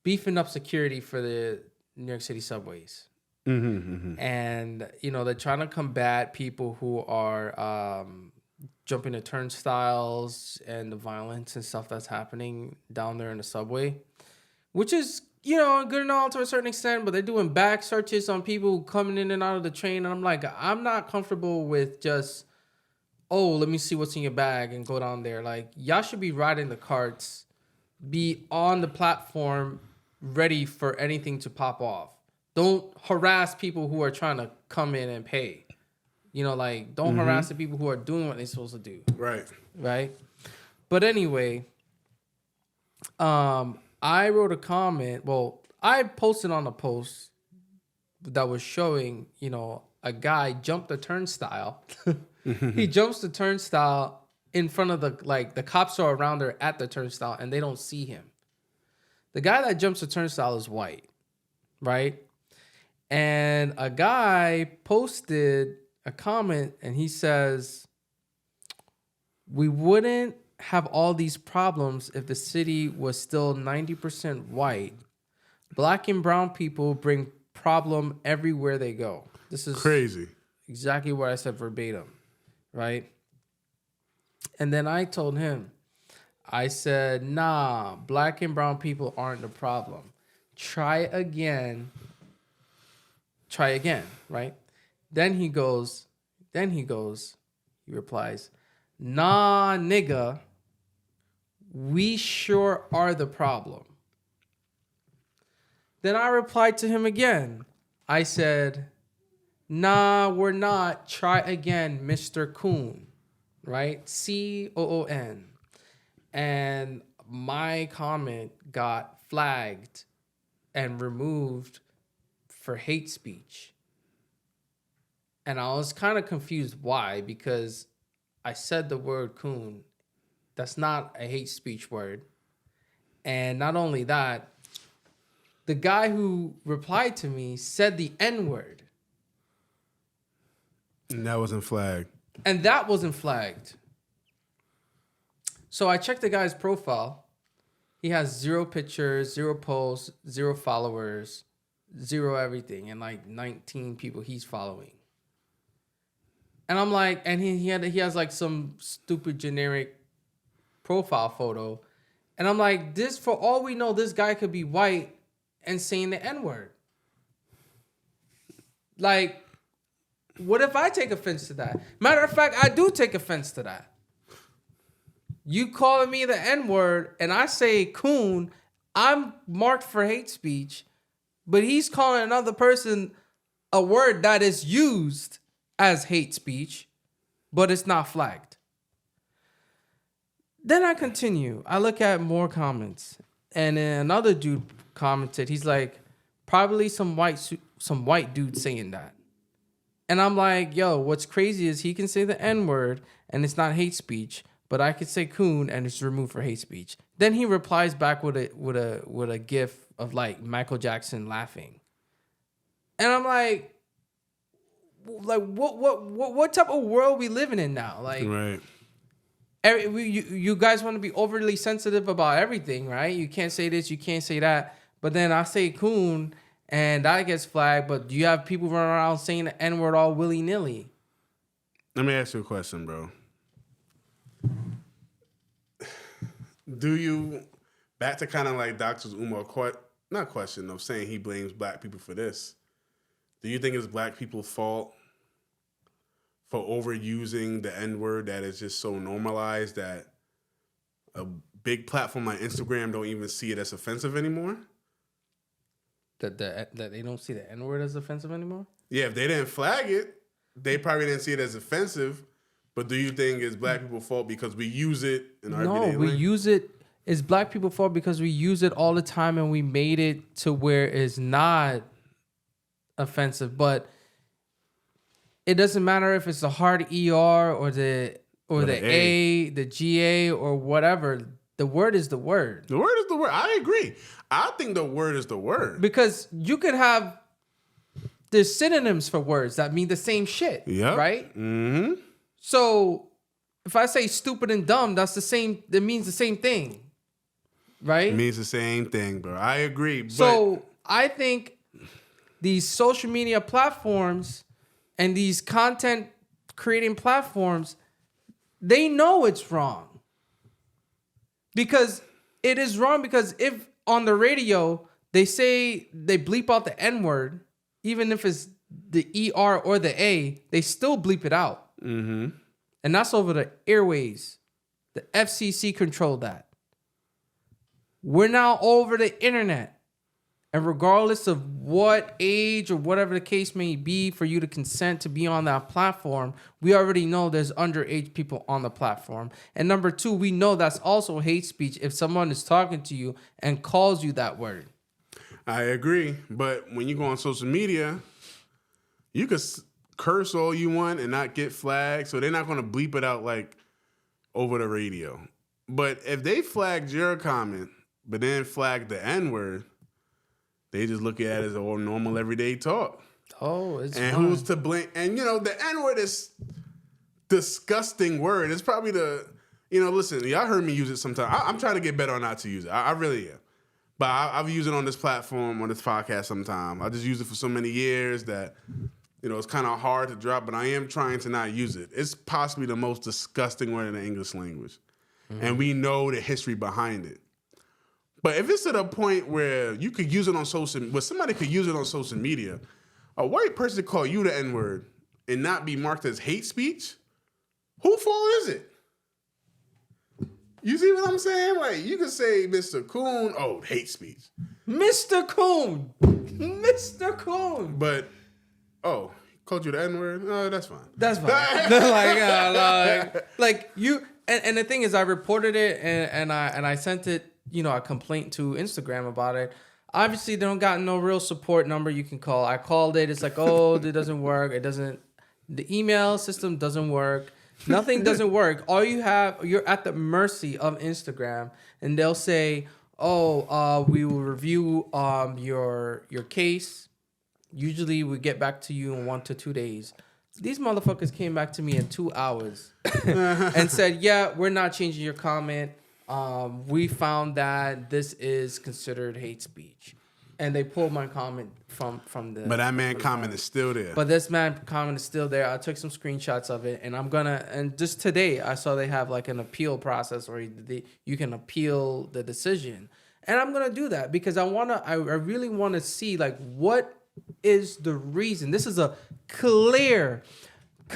beefing up security for the New York City subways. And they're trying to combat people who are jumping the turnstiles and the violence and stuff that's happening down there in the subway, which is good and all to a certain extent, but they're doing back searches on people coming in and out of the train, and I'm like, I'm not comfortable with just, let me see what's in your bag and go down there. Like, y'all should be riding the carts, be on the platform, ready for anything to pop off. Don't harass people who are trying to come in and pay. Don't harass the people who are doing what they're supposed to do. Right. But anyway, I wrote a comment. Well, I posted on a post that was showing, a guy jumped the turnstile. He jumps the turnstile in front of the cops are around there at the turnstile and they don't see him. The guy that jumps the turnstile is white, right? And a guy posted a comment and he says, we wouldn't have all these problems if the city was still 90% white. Black and brown people bring problem everywhere they go. This is crazy. Exactly what I said verbatim, right? And then I told him, I said, nah, black and brown people aren't the problem. Try again, right? Then he replies, nah, nigga, we sure are the problem. Then I replied to him again. I said, nah, we're not. Try again, Mr. Coon, right? Coon. And my comment got flagged and removed for hate speech. And I was kind of confused why, because I said the word coon. That's not a hate speech word. And not only that, the guy who replied to me said the N-word. And that wasn't flagged. So I checked the guy's profile. He has 0 pictures, 0 posts, 0 followers, 0 everything, and like 19 people he's following. And I'm like, and he has like some stupid generic profile photo. And I'm like, this, for all we know, this guy could be white and saying the N-word. Like, what if I take offense to that? Matter of fact, I do take offense to that. You calling me the N-word and I say coon, I'm marked for hate speech, but he's calling another person a word that is used as hate speech, but it's not flagged. Then I continue. I look at more comments, and then another dude commented. He's like, probably some white dude saying that. And I'm like, yo, what's crazy is he can say the N-word and it's not hate speech, but I could say coon and it's removed for hate speech. Then he replies back with a gif of like Michael Jackson laughing. And I'm like what type of world we living in now? Like, Right. You guys want to be overly sensitive about everything, right? You can't say this, you can't say that. But then I say coon and that gets flagged, but you have people running around saying the N-word all willy-nilly. Let me ask you a question, bro. Do you, back to kind of like Dr. Umar, not question of saying he blames black people for this. Do you think it's black people's fault for overusing the N-word that is just so normalized that a big platform like Instagram don't even see it as offensive anymore? That they don't see the N-word as offensive anymore? Yeah, if they didn't flag it, they probably didn't see it as offensive. But do you think it's black people's fault because we use it in our everyday No, we language? use it. It's black people's fault because we use it all the time and we made it to where it's not offensive. But it doesn't matter if it's the hard ER or the A, the GA or whatever. The word is the word. The word is the word. I agree. I think the word is the word. Because you could have there's synonyms for words that mean the same shit. Yep. Right? Mm-hmm. So if I say stupid and dumb, that's the same. It means the same thing. Right? It means the same thing, bro. I agree. So I think these social media platforms and these content creating platforms, they know it's wrong. Because it is wrong because if on the radio they say they bleep out the N-word, even if it's the ER or the A, they still bleep it out. Mm-hmm. And that's over the airways. The FCC controlled that. We're now over the internet. And regardless of what age or whatever the case may be for you to consent to be on that platform, we already know there's underage people on the platform. And number two, we know that's also hate speech if someone is talking to you and calls you that word. I agree. But when you go on social media, you could curse all you want and not get flagged. So they're not going to bleep it out like over the radio. But if they flagged your comment, but then flagged the N-word, they just look at it as all normal everyday talk. Oh, it's and fun. Who's to blame? And you know, the N-word is disgusting word. It's probably listen, y'all heard me use it sometimes. I'm trying to get better on not to use it. I really am. But I've used it on this platform, on this podcast sometime. I just used it for so many years that, it's kind of hard to drop, but I am trying to not use it. It's possibly the most disgusting word in the English language. Mm-hmm. And we know the history behind it. But if it's to the point where you could use it on somebody could use it on social media, a white person call you the N-word and not be marked as hate speech, whose fault is it? You see what I'm saying? Like, you could say Mr. Coon, oh, hate speech. Mr. Coon. Mr. Coon. But, oh, called you the N-word? No, that's fine. That's fine. like you, and the thing is, I reported it and I sent it, a complaint to Instagram about it. Obviously, they don't got no real support number you can call. I called it. It's like, oh, it doesn't work. The email system doesn't work. Nothing doesn't work. All you're at the mercy of Instagram, and they'll say, oh, we will review your case. Usually, we get back to you in 1 to 2 days. These motherfuckers came back to me in 2 hours and said, yeah, we're not changing your comment. We found that this is considered hate speech. And they pulled my comment from the... But that man comment is still there. But this man comment is still there. I took some screenshots of it, and and just today, I saw they have like an appeal process where you can appeal the decision. And I'm going to do that because I really want to see like what is the reason. This is a clear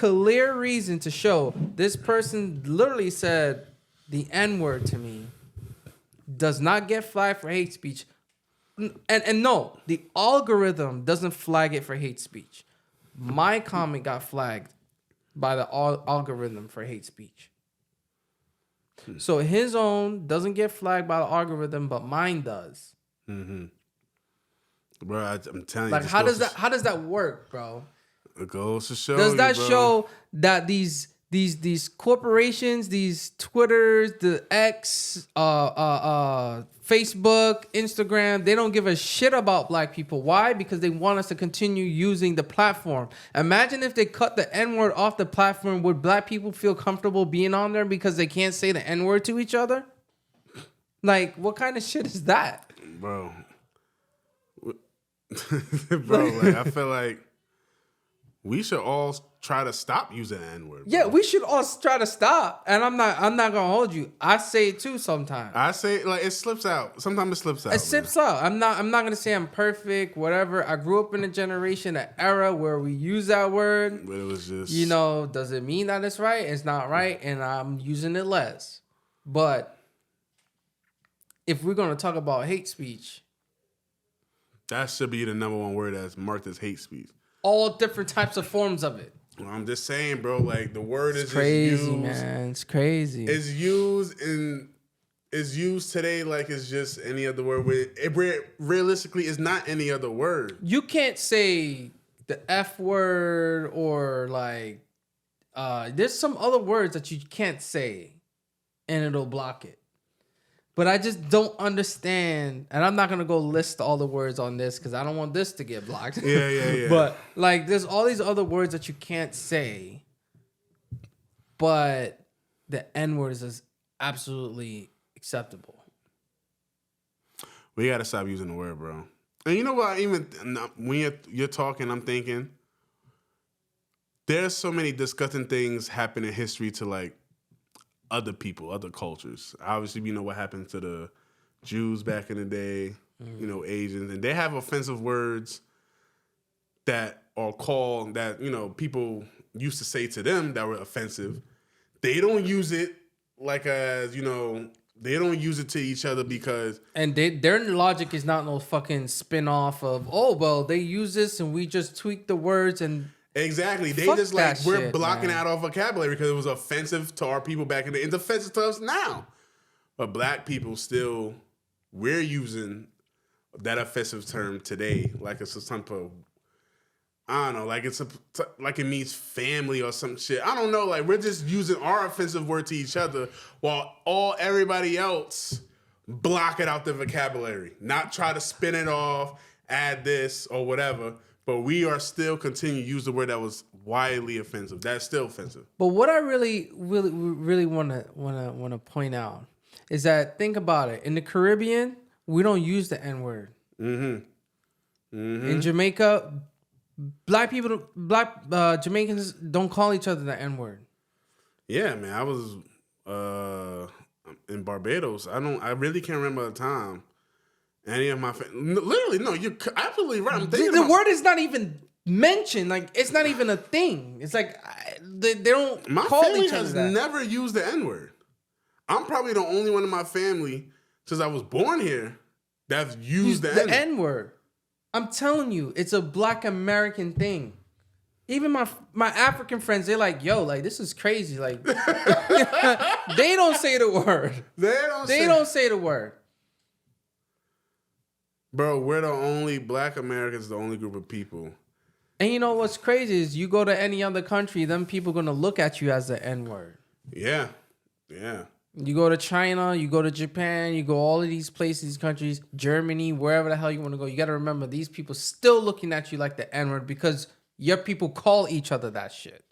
reason to show. This person literally said, the N-word to me does not get flagged for hate speech. And no, the algorithm doesn't flag it for hate speech. My comment got flagged by the algorithm for hate speech. So his own doesn't get flagged by the algorithm, but mine does. Mm-hmm. Bro, I'm telling you. Like, how does that work, bro? It goes to show. Does that bro. show that these corporations, these Twitters, the X, Facebook, Instagram, they don't give a shit about black people. Why? Because they want us to continue using the platform. Imagine if they cut the N-word off the platform. Would black people feel comfortable being on there because they can't say the N-word to each other? Like, what kind of shit is that? Bro. Bro, like, I feel like we should all try to stop using the N-word. Yeah, we should all try to stop. And I'm not gonna hold you. I say it too sometimes. I say like it slips out. Sometimes it slips out. It slips out. I'm not gonna say I'm perfect, whatever. I grew up in a generation, an era where we use that word. But it was just, you know, does it mean that it's right? It's not right, and I'm using it less. But if we're gonna talk about hate speech, that should be the number one word that's marked as hate speech. All different types of forms of it. Well, I'm just saying, bro. Like the word is crazy, just used, man. It's crazy. It's used today like it's just any other word. Realistically, it's not any other word. You can't say the F word or like there's some other words that you can't say and it'll block it. But I just don't understand, and I'm not gonna go list all the words on this because I don't want this to get blocked. Yeah. But like, there's all these other words that you can't say, but the N word is absolutely acceptable. We gotta stop using the word, bro. And you know what? Even when you're talking, I'm thinking there's so many disgusting things happen in history to like other people, other cultures. Obviously, we know what happened to the Jews back in the day, you know, Asians, and they have offensive words that are called that, you know, people used to say to them that were offensive. They don't use it like as, you know, they don't use it to each other because... And their logic is not no fucking spin-off of, oh, well, they use this and we just tweak the words and... Exactly. They Fuck just like, we're shit, blocking man. out our vocabulary because it was offensive to our people back in the day. It's offensive to us now. But black people still, we're using that offensive term today like it's some type of, I don't know, like like it means family or some shit. I don't know. Like we're just using our offensive word to each other while everybody else block it out the vocabulary. Not try to spin it off, add this or whatever. But we are still continuing to use the word that was widely offensive. That's still offensive. But what I really want to point out is that, think about it. In the Caribbean, we don't use the N word. In Jamaica, Jamaicans don't call each other the N word. Yeah, man. I was in Barbados. I really can't remember the time. Any of my literally, no, you're absolutely right. I'm thinking The word is not even mentioned. Like, it's not even a thing. It's like they don't my call family each other has that. never used the N-word. I'm probably the only one in my family since I was born here that's used the N-word. I'm telling you, it's a Black American thing. Even my African friends, they're like, yo, like, this is crazy. Like, they don't say the word. They don't say the word. Bro, we're the only Black Americans, the only group of people. And you know what's crazy is you go to any other country, them people gonna look at you as the N-word. Yeah. You go to China, you go to Japan, you go all of these places, these countries, Germany, wherever the hell you want to go. You got to remember, these people still looking at you like the N-word because your people call each other that shit.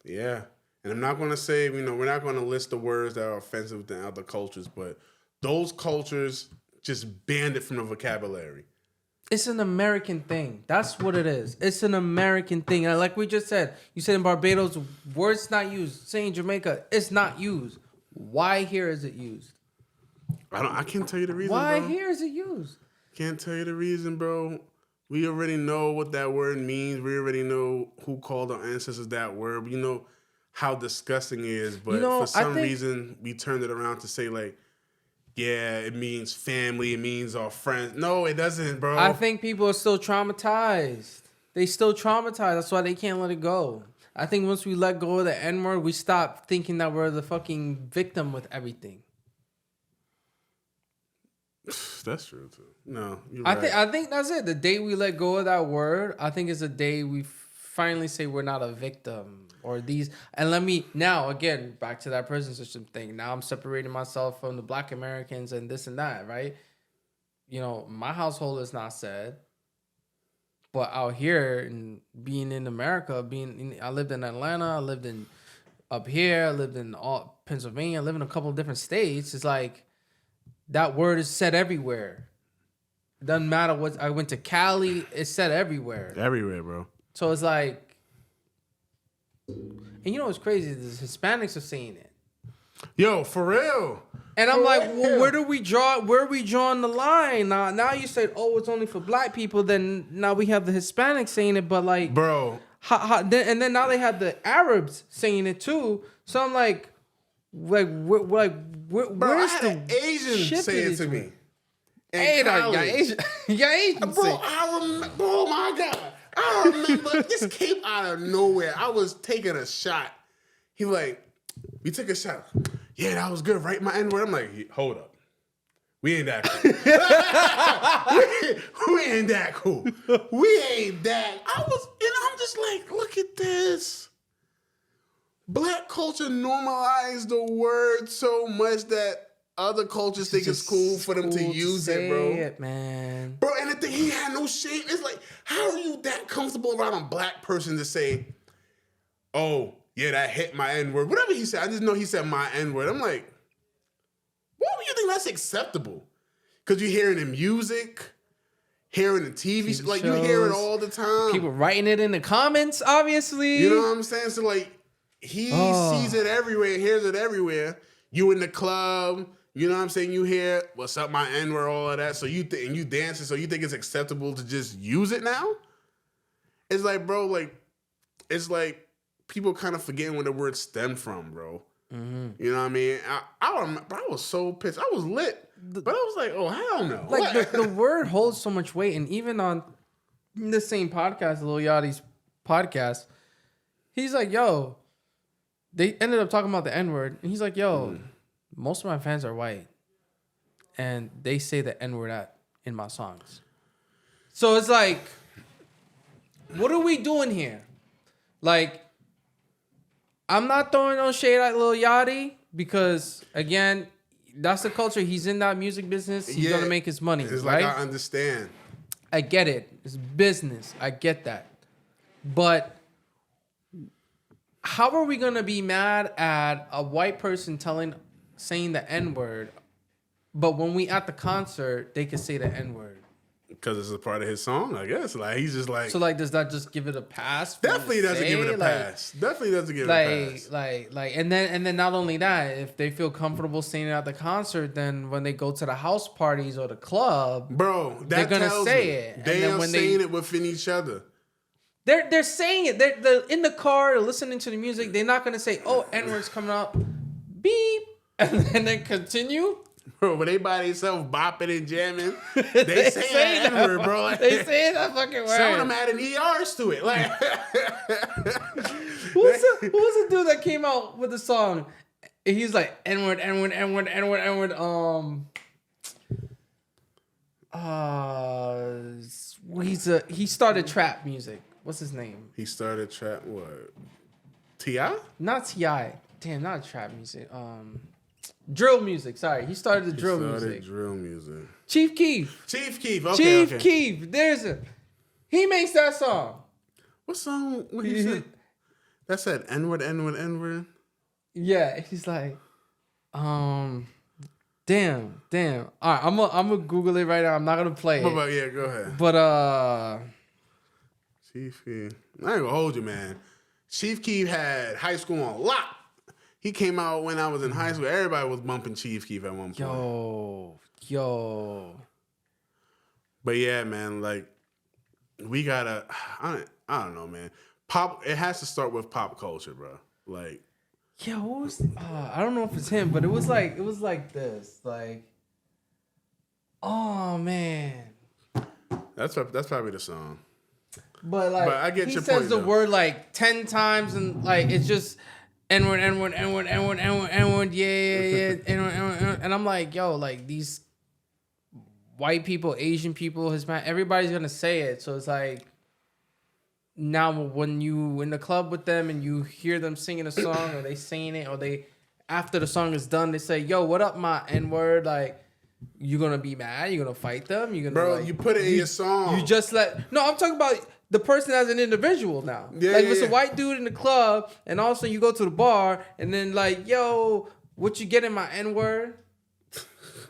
Yeah. And I'm not going to say, you know, we're not going to list the words that are offensive to other cultures, but those cultures just banned it from the vocabulary. It's an American thing. That's what it is. It's an American thing. And like we just said, you said in Barbados, words not used. Say in Jamaica, it's not used. Why here is it used? I can't tell you the reason, Why bro. here is it used? Can't tell you the reason, bro. We already know what that word means. We already know who called our ancestors that word. You know, how disgusting it is, but I for some think- reason we turned it around to say like, yeah, it means family, it means our friends. No, it doesn't, bro. I think people are still traumatized. They still traumatized. That's why they can't let it go. I think once we let go of the N-word, we stop thinking that we're the fucking victim with everything. That's true too. No, you're right. I think that's it. The day we let go of that word, I think is the day we finally say we're not a victim or these. And let me now again back to that prison system thing. Now I'm separating myself from the Black Americans and this and that, right? You know, my household is not said, but out here and being in America, I lived in Atlanta, I lived in up here, I lived in Pennsylvania, I live in a couple of different states. It's like that word is said everywhere. Doesn't matter what. I went to Cali, it's said everywhere. Everywhere, bro. So it's like, and you know what's crazy? The Hispanics are saying it. Yo, for real. And I'm like, well, where are we drawing the line? Now you said, oh, it's only for black people. Then now we have the Hispanics saying it, but like, bro. And then now they have the Arabs saying it too. So I'm like, bro, where's I had the an Asian say it to me. Hey, y'all Asian Bro, oh my God. I remember this came out of nowhere. I was taking a shot. He like, we took a shot. Yeah, that was good, right? My N-word. I'm like, hold up. We ain't that cool. we ain't that cool. We ain't that. I'm just like, look at this. Black culture normalized the word so much that other cultures think it's cool for them to use it, bro. It, man. Bro, and the thing, he had no shame. It's like, how are you that comfortable around a black person to say, oh, yeah, that hit my N-word? Whatever he said, I just know he said my N-word. I'm like, why would you think that's acceptable? Because you hear it in music, hearing the TV shows, like you hear it all the time. People writing it in the comments, obviously. You know what I'm saying? So like, he sees it everywhere, hears it everywhere. You in the club, you know what I'm saying? You hear, what's up, my N-word, all of that. So you and you dancing, so you think it's acceptable to just use it now? It's like, bro, like, it's like people kind of forgetting where the word stemmed from, bro. Mm-hmm. You know what I mean? I remember, I was so pissed. I was lit. But I was like, oh, hell no. Like, the word holds so much weight. And even on the same podcast, Lil Yachty's podcast, he's like, yo, they ended up talking about the N-word. And he's like, yo, most of my fans are white. And they say the N-word in my songs. So it's like, what are we doing here? Like, I'm not throwing no shade at Lil Yachty because, again, that's the culture. He's in that music business. He's going to make his money, it's right? like, I understand. I get it. It's business. I get that. But how are we going to be mad at a white person saying the N-word, but when we at the concert, they can say the N-word? Because it's a part of his song, I guess. Like, he's just like... So, like, does that just give it a pass? Definitely doesn't give it a pass. Definitely doesn't give it a pass. And then not only that, if they feel comfortable saying it at the concert, then when they go to the house parties or the club, bro, they're gonna say it. They are saying it within each other. They're saying it. They're in the car listening to the music. They're not gonna say, "Oh, N-word's coming up," beep, and then continue. Bro, when they by themselves bopping and jamming, they say that N-word, bro. Like, they say that fucking word. Some of them adding ERs to it. Like, who was the dude that came out with the song? He's like N-word, N-word, N-word, N-word, N-word. He started trap music. What's his name? He started trap what? T.I.? Not T.I. Damn, not trap music. Drill music. Sorry, he started the drill music. Drill music. Chief Keef. Okay, Chief Keef. He makes that song. What song? What he said? That said N-word, N-word, N-word. Yeah, he's like, damn. All right, I'm gonna Google it right now. I'm not gonna play it. Yeah, go ahead. But Chief Keef. I ain't gonna hold you, man. Chief Keef had high school on lock. He came out when I was in high school. Everybody was bumping Chief Keef at one point. Yo. But yeah, man, like, we gotta, I don't know, man. It has to start with pop culture, bro. Like, Yeah, what was? I don't know if it's him, but it was like this. Like, oh man. that's probably the song. But like, But I get he your says point, the though. word like 10 times, and like it's just N-word, N-word, N-word, N-word, N-word, N-word, yeah, N-word, N-word, and I'm like, yo, like these white people, Asian people, Hispanic, everybody's gonna say it. So it's like, now when you in the club with them and you hear them singing a song, or they singing it, or they after the song is done, they say, yo, what up, my N-word? Like, you gonna be mad? You gonna fight them? You gonna, Bro, like, you put it in your song. You just no, I'm talking about the person as an individual now. Yeah, like, yeah, if it's a yeah. white dude in the club, and all of a sudden you go to the bar, and then like, yo, what you getting, my N-word?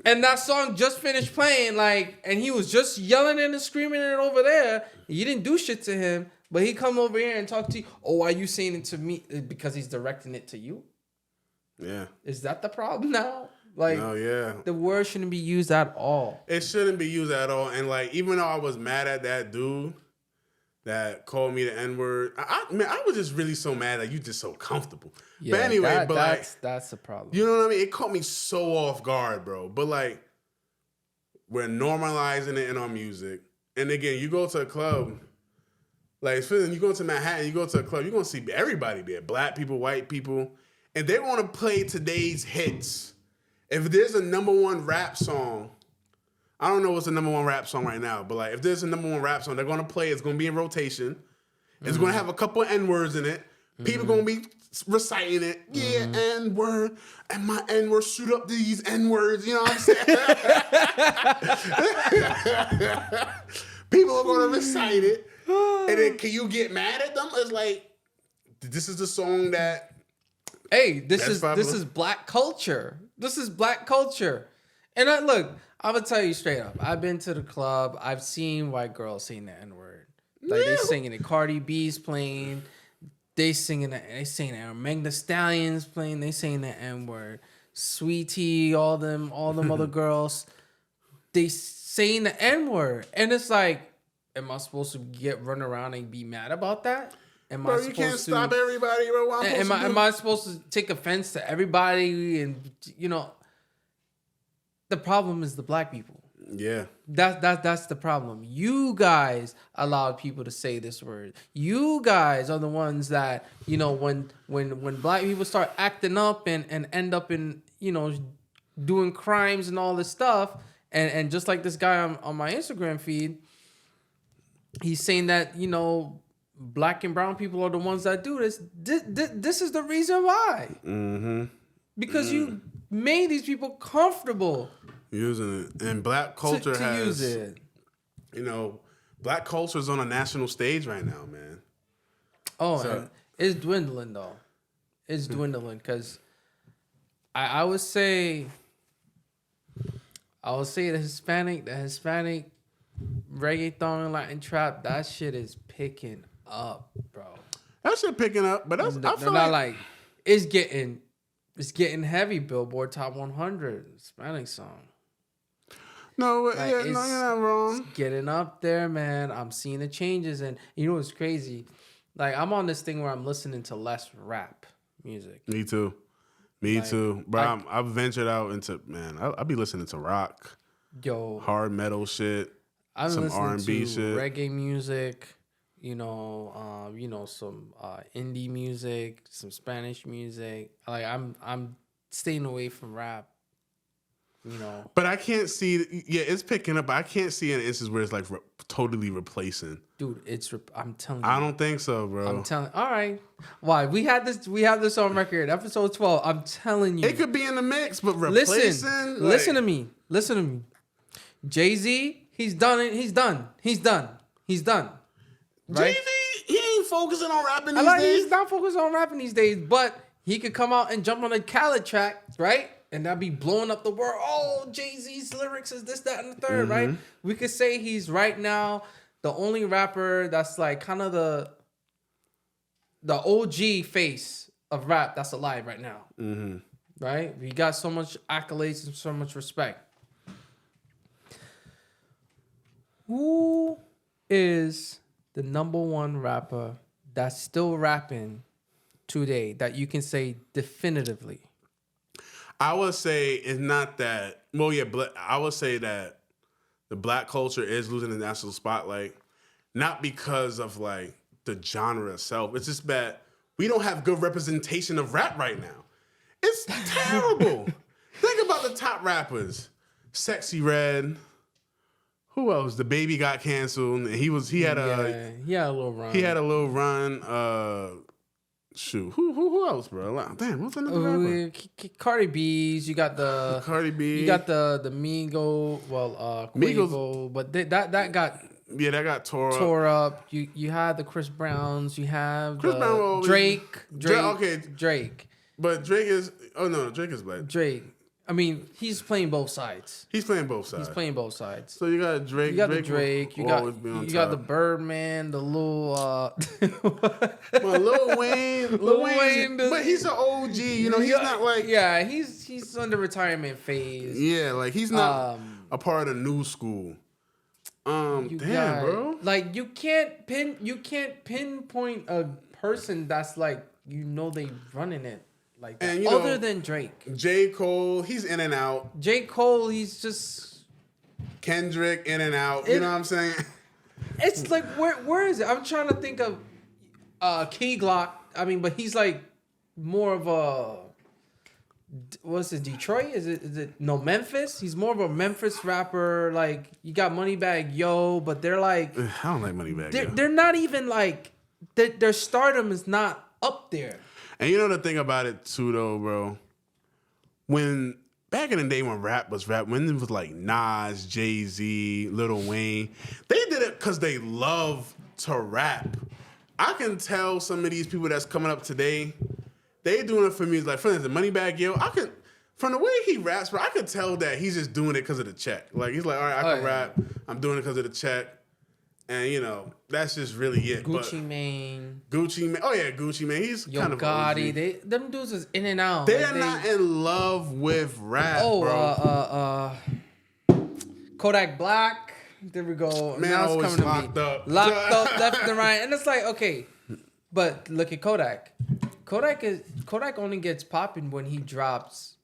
And that song just finished playing, like, and he was just yelling it and screaming it over there. You didn't do shit to him, but he come over here and talk to you. Oh, why you saying it to me? Because he's directing it to you. Yeah. Is that the problem now? Like, No, yeah. the word shouldn't be used at all. It shouldn't be used at all. And like, even though I was mad at that dude that called me the N-word, I was just really so mad that you just so comfortable. Yeah, but anyway, that's the problem. you know what I mean? It caught me so off guard, bro. But like, we're normalizing it in our music. And again, you go to a club, like you go to Manhattan, you go to a club, you're gonna see everybody there. Black people, white people. And they're gonna play today's hits. If there's a number one rap song, I don't know what's the number one rap song right now, but like if there's a number one rap song, they're gonna play. It's gonna be in rotation. It's gonna have a couple N-words in it. People gonna be reciting it. Yeah, N-word, and my N-word shoot up these N-words. You know what I'm saying? People are gonna recite it, and then can you get mad at them? It's like, this is the song that. Hey, this is popular. black culture. This is black culture. And I'm gonna tell you straight up. I've been to the club. I've seen white girls sing the N-word. Like, they singing it. Cardi B's playing. They singing it. They singing it. Megan Thee Stallion's playing. They singing the N-word. Sweetie, all them other girls. They saying the N-word. And it's like, am I supposed to run around and be mad about that? Bro, you can't stop everybody, bro. Am I supposed to take offense to everybody? And, you know, the problem is the black people. Yeah. That's the problem. You guys allowed people to say this word. You guys are the ones that, you know, when black people start acting up and end up in, you know, doing crimes and all this stuff, and just like this guy on my Instagram feed, he's saying that, you know, black and brown people are the ones that do this. This is the reason why. Mm-hmm. Because you made these people comfortable Using it. And black culture to has, use it. you know, black culture is on a national stage right now, man. Oh, and it's dwindling though. It's dwindling because I would say the Hispanic reggaeton and Latin trap, that shit is picking up, bro. That shit picking up, but that's, I feel like it's getting heavy. Billboard Top 100 Hispanic song. No, Like, yeah, no, you're not wrong. It's getting up there, man. I'm seeing the changes, and you know what's crazy? Like, I'm on this thing where I'm listening to less rap music. Me too. Me too. Bro, I've ventured out into, man, I'll be listening to rock, hard metal shit, some R&B shit, reggae music, some indie music, some Spanish music. Like, I'm staying away from rap. You know, but I can't see. Yeah, it's picking up. But I can't see an instance where it's like totally replacing. Dude, I'm telling you. I don't think so, bro. I'm telling. All right, why we have this on record, episode 12. I'm telling you, it could be in the mix, but replacing. Listen to me. Jay-Z, he's done it. He's done. Right? Jay-Z, he ain't focusing on rapping these days. He's not focused on rapping these days, but he could come out and jump on a Khaled track, right? And that'd be blowing up the world. Oh, Jay-Z's lyrics is this, that, and the third, right? We could say he's right now the only rapper that's like kind of the OG face of rap that's alive right now. Mm-hmm. Right? He got so much accolades and so much respect. Who is the number one rapper that's still rapping today that you can say definitively? I would say it's not that. Well, yeah, I would say that the black culture is losing the national spotlight, not because of like the genre itself. It's just that we don't have good representation of rap right now. It's terrible. Think about the top rappers: Sexy Red. Who else? The Baby got canceled, and he had a little run. He had a little run. Shoot, who else, bro? Damn, what's another rapper? Cardi B's. You got the Cardi B. You got the Migo. Migos, but that got that got tore up. You had the Chris Browns. You have Chris Brown Drake. Okay, Drake. But Drake is. Oh no, Drake is black. Drake. I mean, he's playing both sides. He's playing both sides. So you got Drake. You got the Drake. You got the Birdman. The little. Well, Lil Wayne. But he's an OG. You know, he's not like. Yeah, he's under retirement phase. Yeah, like he's not a part of the new school. Bro. Like you can't pinpoint a person that's like they running it. Like that. And, other than Drake. J. Cole, he's in and out. J. Cole, he's just... Kendrick, in and out. You know what I'm saying? It's like, where is it? I'm trying to think of Key Glock. I mean, but he's like more of a... What's it, Detroit? Is it no, Memphis? He's more of a Memphis rapper. Like, you got Moneybagg Yo, but they're like... I don't like Moneybagg Yo. They're not even like... Their stardom is not up there. And you know the thing about it too, though, bro. When back in the day when rap was rap, when it was like Nas, Jay-Z, Lil Wayne, they did it because they love to rap. I can tell some of these people that's coming up today, they doing it for me. Like, for instance, Moneybagg Yo, from the way he raps, bro, I could tell that he's just doing it because of the check. Like, he's like, all right, I can rap. I'm doing it because of the check. And, you know, that's just really it. Gucci Mane. Oh, yeah, Gucci Mane. He's kind of Gotti. Them dudes is in and out. They're not in love with rap, bro. Kodak Black. There we go. Man, now it's always coming locked to me. up. Locked up left and right. And it's like, okay. But look at Kodak. Kodak only gets popping when he drops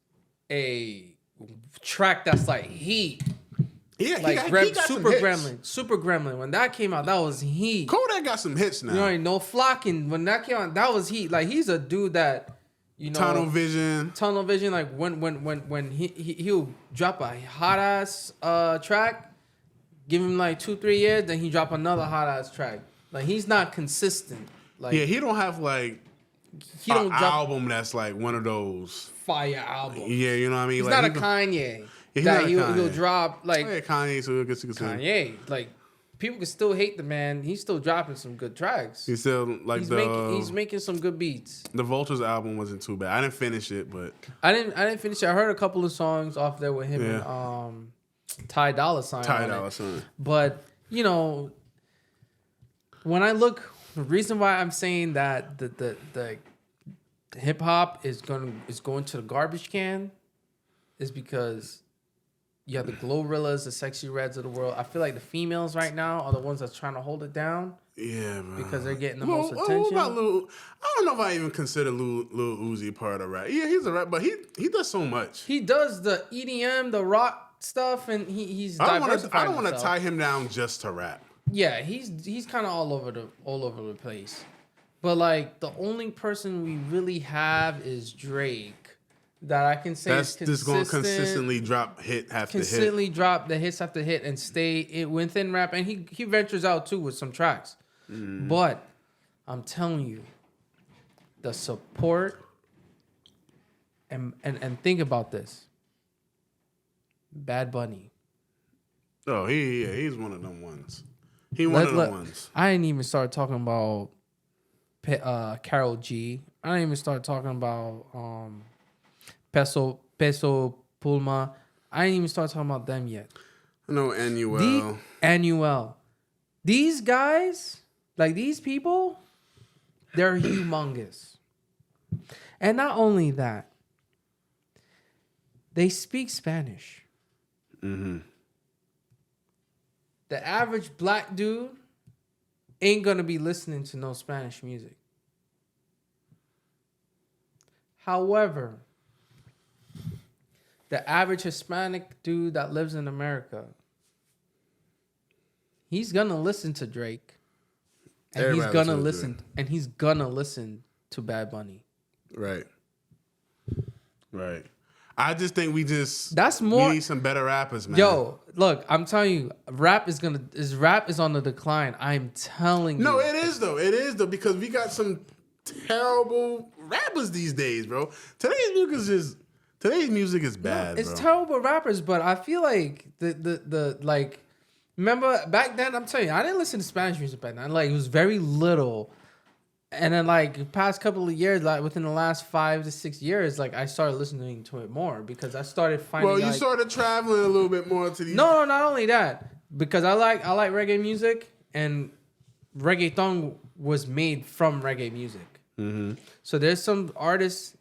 a track that's like heat. Yeah, like he got Super Gremlin. Super Gremlin. When that came out, that was heat. Kodak got some hits now. You know, No Flocking. When that came out, that was heat. Like, he's a dude that, you know, Tunnel Vision. Like when he'll drop a hot ass track, give him like 2-3 years, then he drop another hot ass track. Like, he's not consistent. Like, yeah, he don't have like an album that's like one of those fire albums. Yeah, you know what I mean. He's like, not a Kanye. Yeah, he'll drop like Kanye. So Kanye, like, people can still hate the man. He's still dropping some good tracks. He's still like he's making some good beats. The Vultures album wasn't too bad. I didn't finish it, but I didn't finish it. I heard a couple of songs off there with him and Ty Dolla $ign. But you know, when I look, the reason why I'm saying that the hip hop is going to the garbage can is because you have the Glorrillas, the Sexy Reds of the world. I feel like the females right now are the ones that's trying to hold it down. Yeah, man. Because they're getting the most attention. What about I don't know if I even consider Lil Uzi part of rap. Yeah, he's a rap, but he does so much. He does the EDM, the rock stuff, and he's diversified. I don't want to tie him down just to rap. Yeah, he's kind of all over the place. But like the only person we really have is Drake. That I can say that's just going to consistently drop hit after hit. Consistently drop the hits after hit and stay within rap. And he ventures out too with some tracks. Mm. But I'm telling you, the support and think about this. Bad Bunny. Oh, he's one of them ones. One of them ones. I didn't even start talking about Karol G. I didn't even start talking about Peso Pulma. I didn't even start talking about them yet. No, Annuel. These guys, like these people, they're humongous. And not only that, they speak Spanish. Mm-hmm. The average black dude ain't gonna be listening to no Spanish music. However, the average Hispanic dude that lives in America, he's gonna listen to Drake, and he's gonna listen to Bad Bunny. Right. Right. I just think we need some better rappers, man. Yo, look, I'm telling you, rap is on the decline. I'm telling you. No, it is though. It is though, because we got some terrible rappers these days, bro. Today's music is bad. It's bro. terrible rappers, but I feel like the like, remember back then? I'm telling you, I didn't listen to Spanish music back then. Like, it was very little. And then, like, the past couple of years, like, within the last 5 to 6 years, like, I started listening to it more because I started finding. Well, you started traveling a little bit more to these. No, not only that, because I like reggae music, and reggaeton was made from reggae music. Mm-hmm. So there's some artists,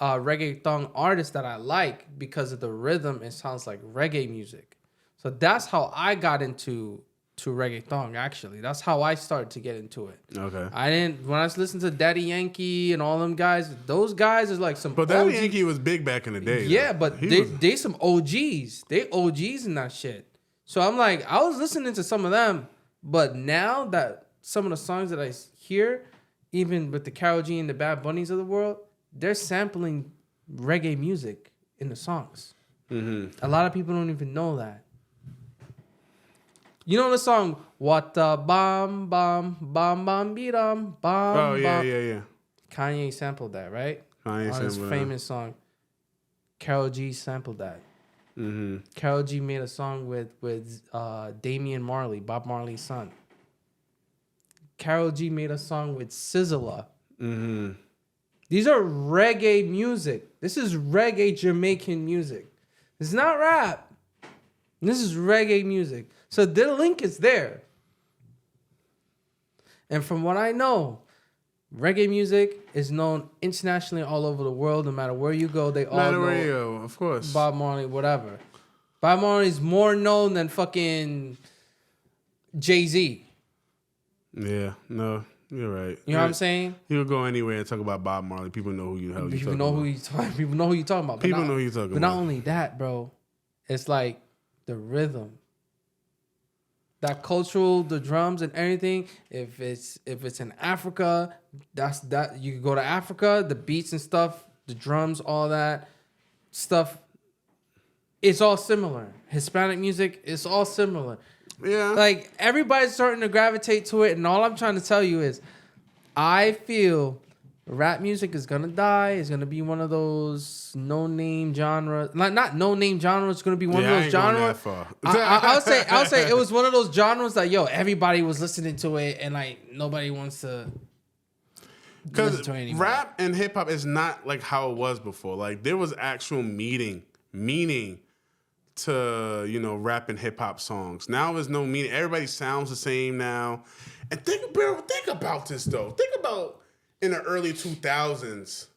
reggaeton artists that I like because of the rhythm. It sounds like reggae music. So that's how I got into reggaeton. Actually, that's how I started to get into it. Okay. When I was listening to Daddy Yankee and all them guys, those guys is like some. But Daddy Yankee was big back in the day. Yeah, but they some OGs. They OGs in that shit. So I'm like, I was listening to some of them, but now that some of the songs that I hear, even with the Karol G and the Bad Bunnies of the world, they're sampling reggae music in the songs. Mm-hmm. A lot of people don't even know that. You know the song "What the Bam Bam Bam Bam Beatum Bam"? Oh yeah. Kanye sampled that, right? Kanye on his sampled famous song. Karol G sampled that. Mm-hmm. Karol G made a song with Damian Marley, Bob Marley's son. Karol G made a song with SZA. Mm-hmm. These are reggae music. This is reggae Jamaican music. It's not rap. This is reggae music. So the link is there. And from what I know, reggae music is known internationally all over the world. No matter where you go, they all know. Of course. Bob Marley, whatever. Bob Marley is more known than fucking Jay-Z. Yeah, no, you're right. You know what I'm saying? You'll go anywhere and talk about Bob Marley. People know who you hell you People talking know about. who you talking. People know who you talking about. People know who you talking about. But not only that, bro. It's like the rhythm, that cultural, the drums and everything. If it's in Africa, that's that. You can go to Africa, the beats and stuff, the drums, all that stuff. It's all similar. Hispanic music, it's all similar. Yeah. Like, everybody's starting to gravitate to it, and all I'm trying to tell you is, I feel rap music is gonna die. It's gonna be one of those no-name genres. Not no-name genres. It's gonna be one of those genres. I'll say it was one of those genres that everybody was listening to it, and like nobody wants to. Because rap and hip hop is not like how it was before. Like, there was actual meaning to, rap and hip hop songs. Now there's no meaning. Everybody sounds the same now. And think about this though. Think about in the early 2000s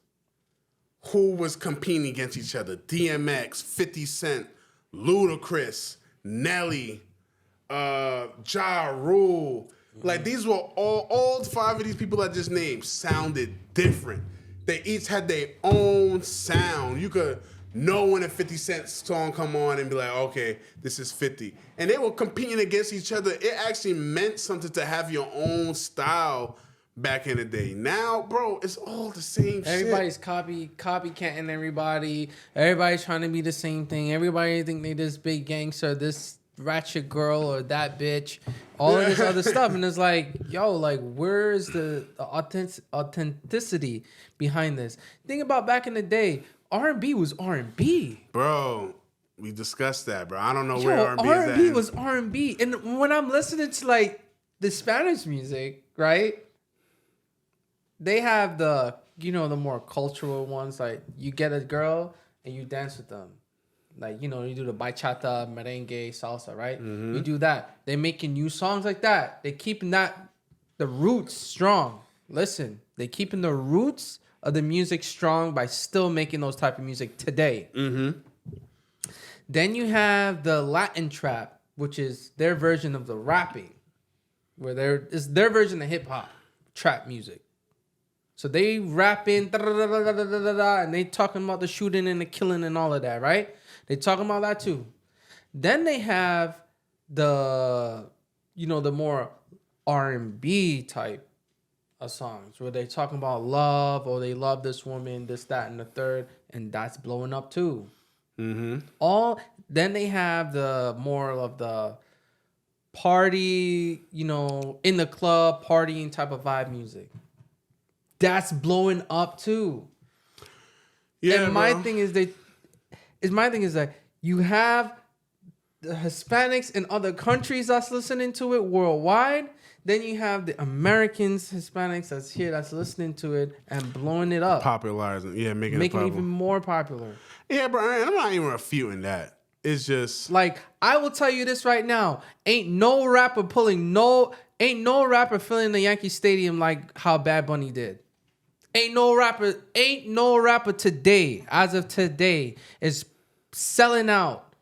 who was competing against each other. DMX, 50 Cent, Ludacris, Nelly, Ja Rule. Like, these were all 5 of these people I just named sounded different. They each had their own sound. You could know when a 50 Cent song come on and be like, okay, this is 50. And they were competing against each other. It actually meant something to have your own style back in the day. Now, bro, it's all the same shit. Everybody's copycatting everybody. Everybody's trying to be the same thing. Everybody think they this big gangster, this ratchet girl or that bitch. All of this other stuff. And it's like, where is the authenticity behind this? Think about back in the day. R&B was R&B. Bro, we discussed that, bro. I don't know where R&B is at. R&B was R&B. And when I'm listening to, like, the Spanish music, right? They have the more cultural ones. Like, you get a girl and you dance with them. Like, you do the bachata, merengue, salsa, right? Mm-hmm. You do that. They're making new songs like that. They're keeping the roots strong. Listen, they're keeping the roots of the music strong by still making those type of music today. Mm-hmm. Then you have the Latin trap, which is their version of the rapping, where it's their version of hip hop trap music. So they rapping, and they talking about the shooting and the killing and all of that, right? They talking about that too. Then they have the, the more R&B type of songs where they talking about love or they love this woman, this, that, and the third, and that's blowing up too. Mm-hmm. Then they have the more of the party, in the club, partying type of vibe music. That's blowing up too. Yeah, and my thing is that you have the Hispanics in other countries that's listening to it worldwide. Then you have the Americans, Hispanics that's here that's listening to it and blowing it up, popularizing, making it even more popular. Yeah, bro, I'm not even refuting that. It's just like I will tell you this right now: ain't no rapper filling the Yankee Stadium like how Bad Bunny did. Ain't no rapper today, as of today, is selling out.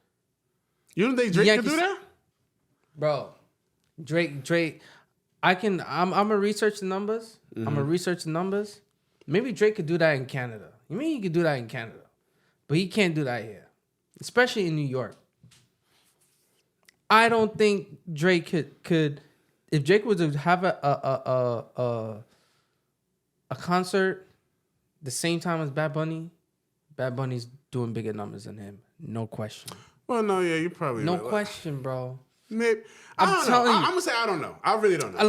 You don't think Drake could do that? Bro, Drake, I'm gonna research the numbers. Mm-hmm. I'm gonna research the numbers. Maybe Drake could do that in Canada. You mean he could do that in Canada? But he can't do that here. Especially in New York. I don't think Drake could if Drake was to have a concert the same time as Bad Bunny's doing bigger numbers than him. No question. Well, no, yeah, you probably no question, bro. Maybe. I'm gonna say I don't know. I really don't know.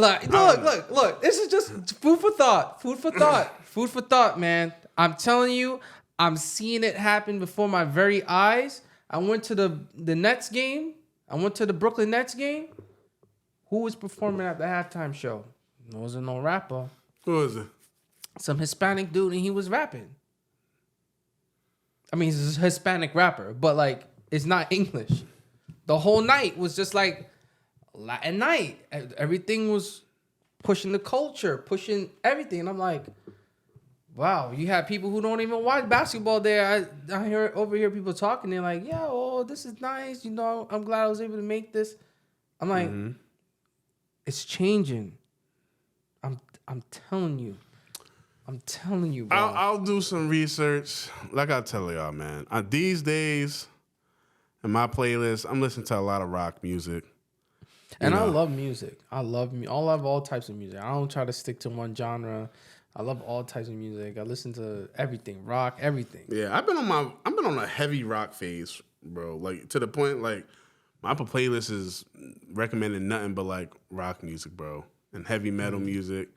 Look. This is just food for thought. Food for thought, man. I'm telling you, I'm seeing it happen before my very eyes. I went to the Nets game. I went to the Brooklyn Nets game. Who was performing at the halftime show? It wasn't no rapper. Who was it? Some Hispanic dude, and he was rapping. I mean, he's a Hispanic rapper, but like, it's not English. The whole night was just like Latin night. Everything was pushing the culture, pushing everything. And I'm like, wow, you have people who don't even watch basketball there. I hear people talking. They're like, yeah, oh, this is nice. I'm glad I was able to make this. I'm like, it's changing. I'm telling you. Bro. I'll do some research. Like I tell y'all, man. These days, in my playlist, I'm listening to a lot of rock music. And I love music. I love all types of music. I don't try to stick to one genre. I love all types of music. I listen to everything, rock, everything. Yeah, I've been on a heavy rock phase, bro. Like to the point, like my playlist is recommending nothing but like rock music, bro, and heavy metal music.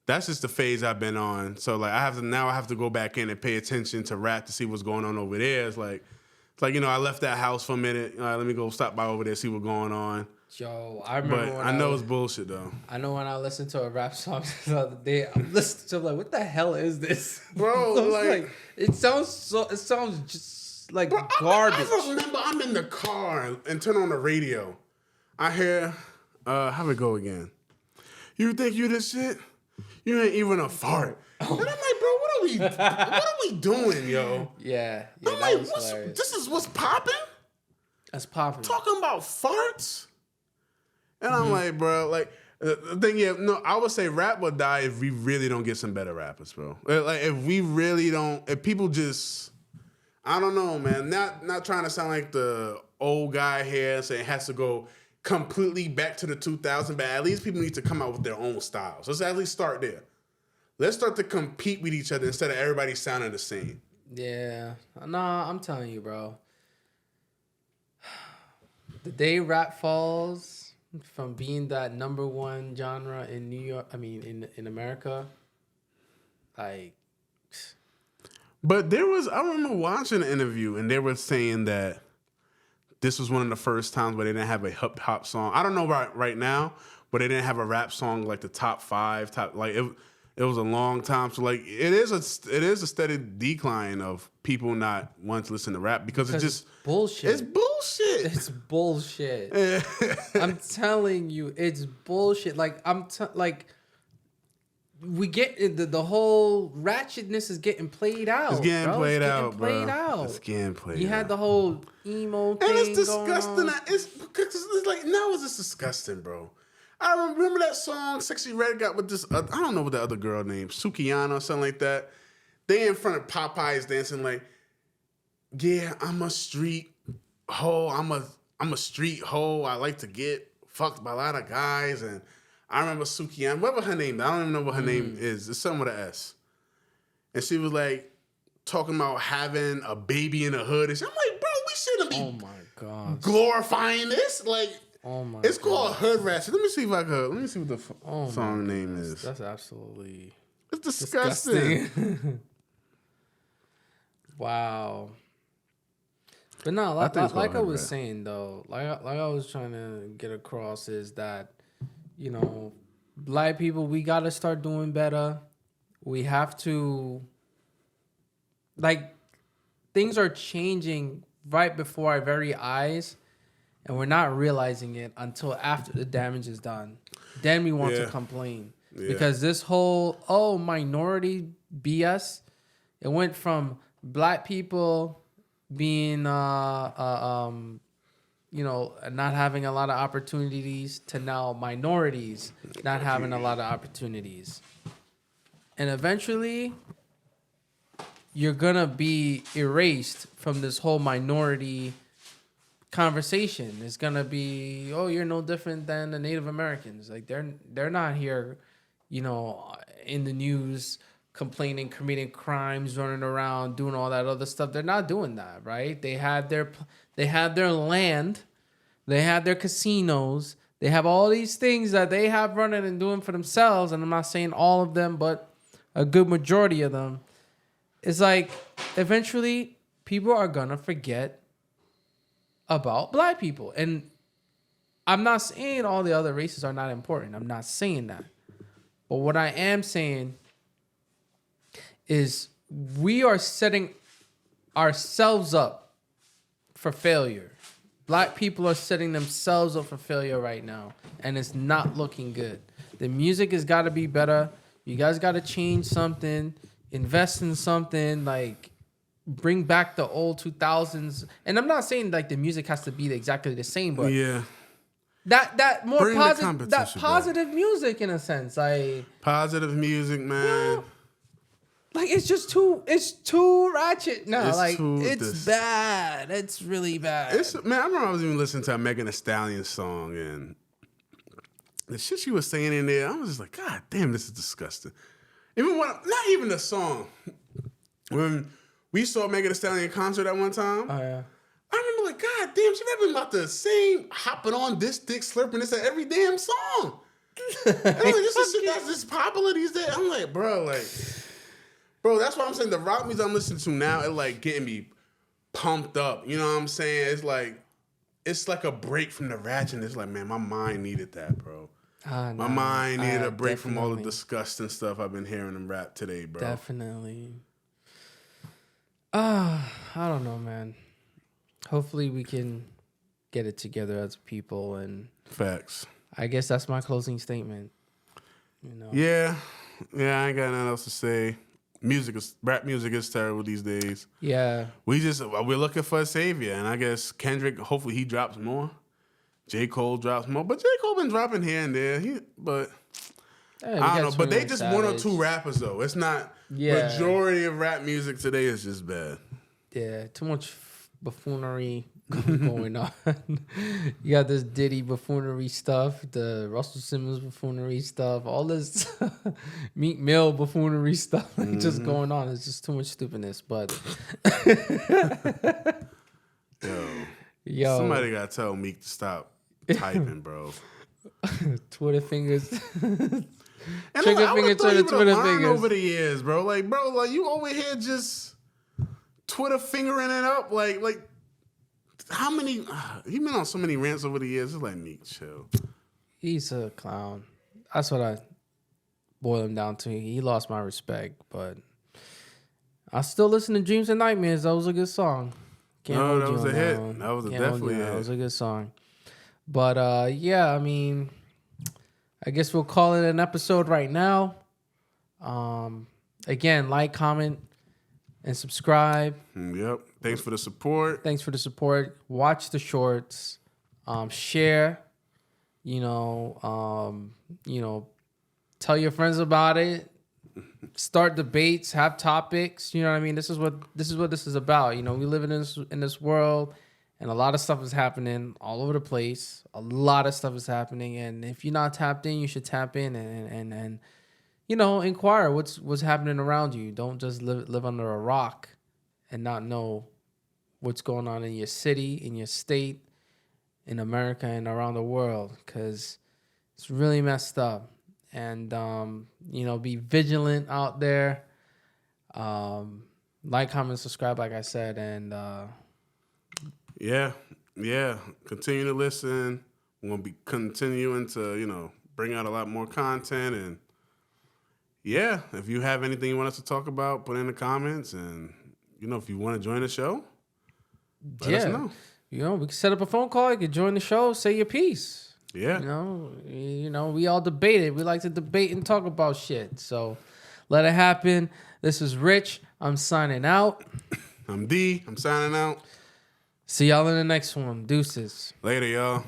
That's just the phase I've been on. So like I have to go back in and pay attention to rap to see what's going on over there. It's like I left that house for a minute. Let me go stop by over there, see what's going on. Yo, I remember. But I know it's bullshit though. I know when I listened to a rap song the other day, I'm listening to like, what the hell is this, bro? like it sounds just like garbage. I remember I'm in the car and turn on the radio. I hear, how it go again? You think you this shit? You ain't even a fart. And I'm like, bro, what are we doing, yo? Yeah. I'm like, this is what's popping? That's popping. Talking about farts? And I'm like, bro, like, the thing, I would say rap will die if we really don't get some better rappers, bro. Like, if people just, I don't know, man, not trying to sound like the old guy here saying it has to go completely back to the 2000s, but at least people need to come out with their own styles. Let's at least start there. Let's start to compete with each other instead of everybody sounding the same. Yeah. Nah, I'm telling you, bro. The day rap falls from being that number one genre in New York, in America, like. But I remember watching an interview and they were saying that this was one of the first times where they didn't have a hip hop song. I don't know right now, but they didn't have a rap song like the top 5. It was a long time. So like it is a steady decline of people not wanting to listen to rap because it's just bullshit. It's bullshit. It's bullshit. I'm telling you, it's bullshit. Like we get the whole ratchetness is getting played out. It's getting played out. It's getting played out. You had the whole emo thing. And it's disgusting. Going on. It's like now it's just disgusting, bro. I remember that song Sexy Red got with this, I don't know what the other girl named, Sukiyana or something like that. They in front of Popeyes dancing like, yeah, I'm a street hoe. I'm a street hoe. I like to get fucked by a lot of guys. And I remember Sukiyana, whatever her name, I don't even know what her name is. It's something with an S. And she was like talking about having a baby in the hood. And shit. I'm like, bro, we shouldn't be Oh my god. glorifying this. Like, Oh my. it's called Hood Ratchet. Let me see what the Oh song name is. That's absolutely It's disgusting. disgusting. Wow. But no, like think it's I called was Red. saying though, like I was trying to get across is that, you know, black people, we gotta start doing better. We have to, like, things are changing right before our very eyes, and we're not realizing it until after the damage is done. Then we want to complain. Yeah. Because this whole minority BS, it went from black people being you know, not having a lot of opportunities to now minorities not having a lot of opportunities. And eventually you're gonna be erased from this whole minority conversation. It's gonna be, oh, you're no different than the Native Americans. Like they're not here, you know, in the news complaining, committing crimes, running around, doing all that other stuff. They're not doing that, right? They had their land, they had their casinos, they have all these things that they have running and doing for themselves. And I'm not saying all of them, but a good majority of them. It's like eventually people are gonna forget about black people. And I'm not saying all the other races are not important. I'm not saying that. But what I am saying is we are setting ourselves up for failure. Black people are setting themselves up for failure right now, and it's not looking good. The music has got to be better. You guys got to change something, invest in something, like bring back the old 2000s. And I'm not saying like the music has to be exactly the same, but Yeah. that more Bring the positive, that competition back. positive music in a sense, like. Positive music, man. Like it's too ratchet now. It's Like too it's bad. It's really bad. Man, I remember I was even listening to a Megan Thee Stallion song, and the shit she was saying in there, I was just like, God damn, this is disgusting. Even when, not even the song. When we saw Megan Thee Stallion concert at one time, Oh yeah. I remember like, God damn, she rapping about the same hopping on this dick, slurping this at every damn song. And I'm like, this is shit that's just popular these days. I'm like, bro, that's why I'm saying the rock music I'm listening to now, it like getting me pumped up. You know what I'm saying? It's like a break from the ratchet. It's like, man, my mind needed that, bro. My mind needed a break from all the disgusting stuff I've been hearing in rap today, bro. Definitely. I don't know, man. Hopefully we can get it together as people, and Facts. I guess that's my closing statement. You know. Yeah, I ain't got nothing else to say. Rap music is terrible these days. Yeah. We're looking for a savior, and I guess Kendrick, hopefully he drops more. J. Cole drops more, but J. Cole been dropping here and there. I don't know, but they just one or two rappers though. It's not majority of rap music today is just bad. Yeah, too much buffoonery going on. You got this Diddy buffoonery stuff, the Russell Simmons buffoonery stuff, all this Meek Mill buffoonery stuff just going on. It's just too much stupidness. But yo, somebody gotta tell Meek to stop typing, bro. Twitter fingers. And Trigger I finger thought to you the would've Twitter learned fingers. over the years, bro. Like you over here just Twitter fingering it up. Like how many? He been on so many rants over the years. It's like, Meek, chill. He's a clown. That's what I boil him down to. He lost my respect, but I still listen to Dreams and Nightmares. That was a good song. No, that was a hit. That was definitely a hit. That was a good song. But yeah, I mean, I guess we'll call it an episode right now. Again, like, comment, and subscribe. Yep. Thanks for the support. Thanks for the support. Watch the shorts. Share. You know, tell your friends about it. Start debates, have topics. You know what I mean? This is what this is about. You know, we live in this world, and a lot of stuff is happening all over the place. A lot of stuff is happening, and if you're not tapped in, you should tap in and you know, inquire what's happening around you. Don't just live under a rock and not know what's going on in your city, in your state, in America, and around the world, because it's really messed up. And you know, be vigilant out there. Like, comment, subscribe, like I said, and yeah. Continue to listen. We'll be continuing to, you know, bring out a lot more content. And yeah, if you have anything you want us to talk about, put in the comments. And you know, if you want to join the show, let us know. You know, we can set up a phone call. You can join the show, say your piece. Yeah. You know, we all debate it. We like to debate and talk about shit. So let it happen. This is Rich. I'm signing out. I'm D. I'm signing out. See y'all in the next one. Deuces. Later, y'all.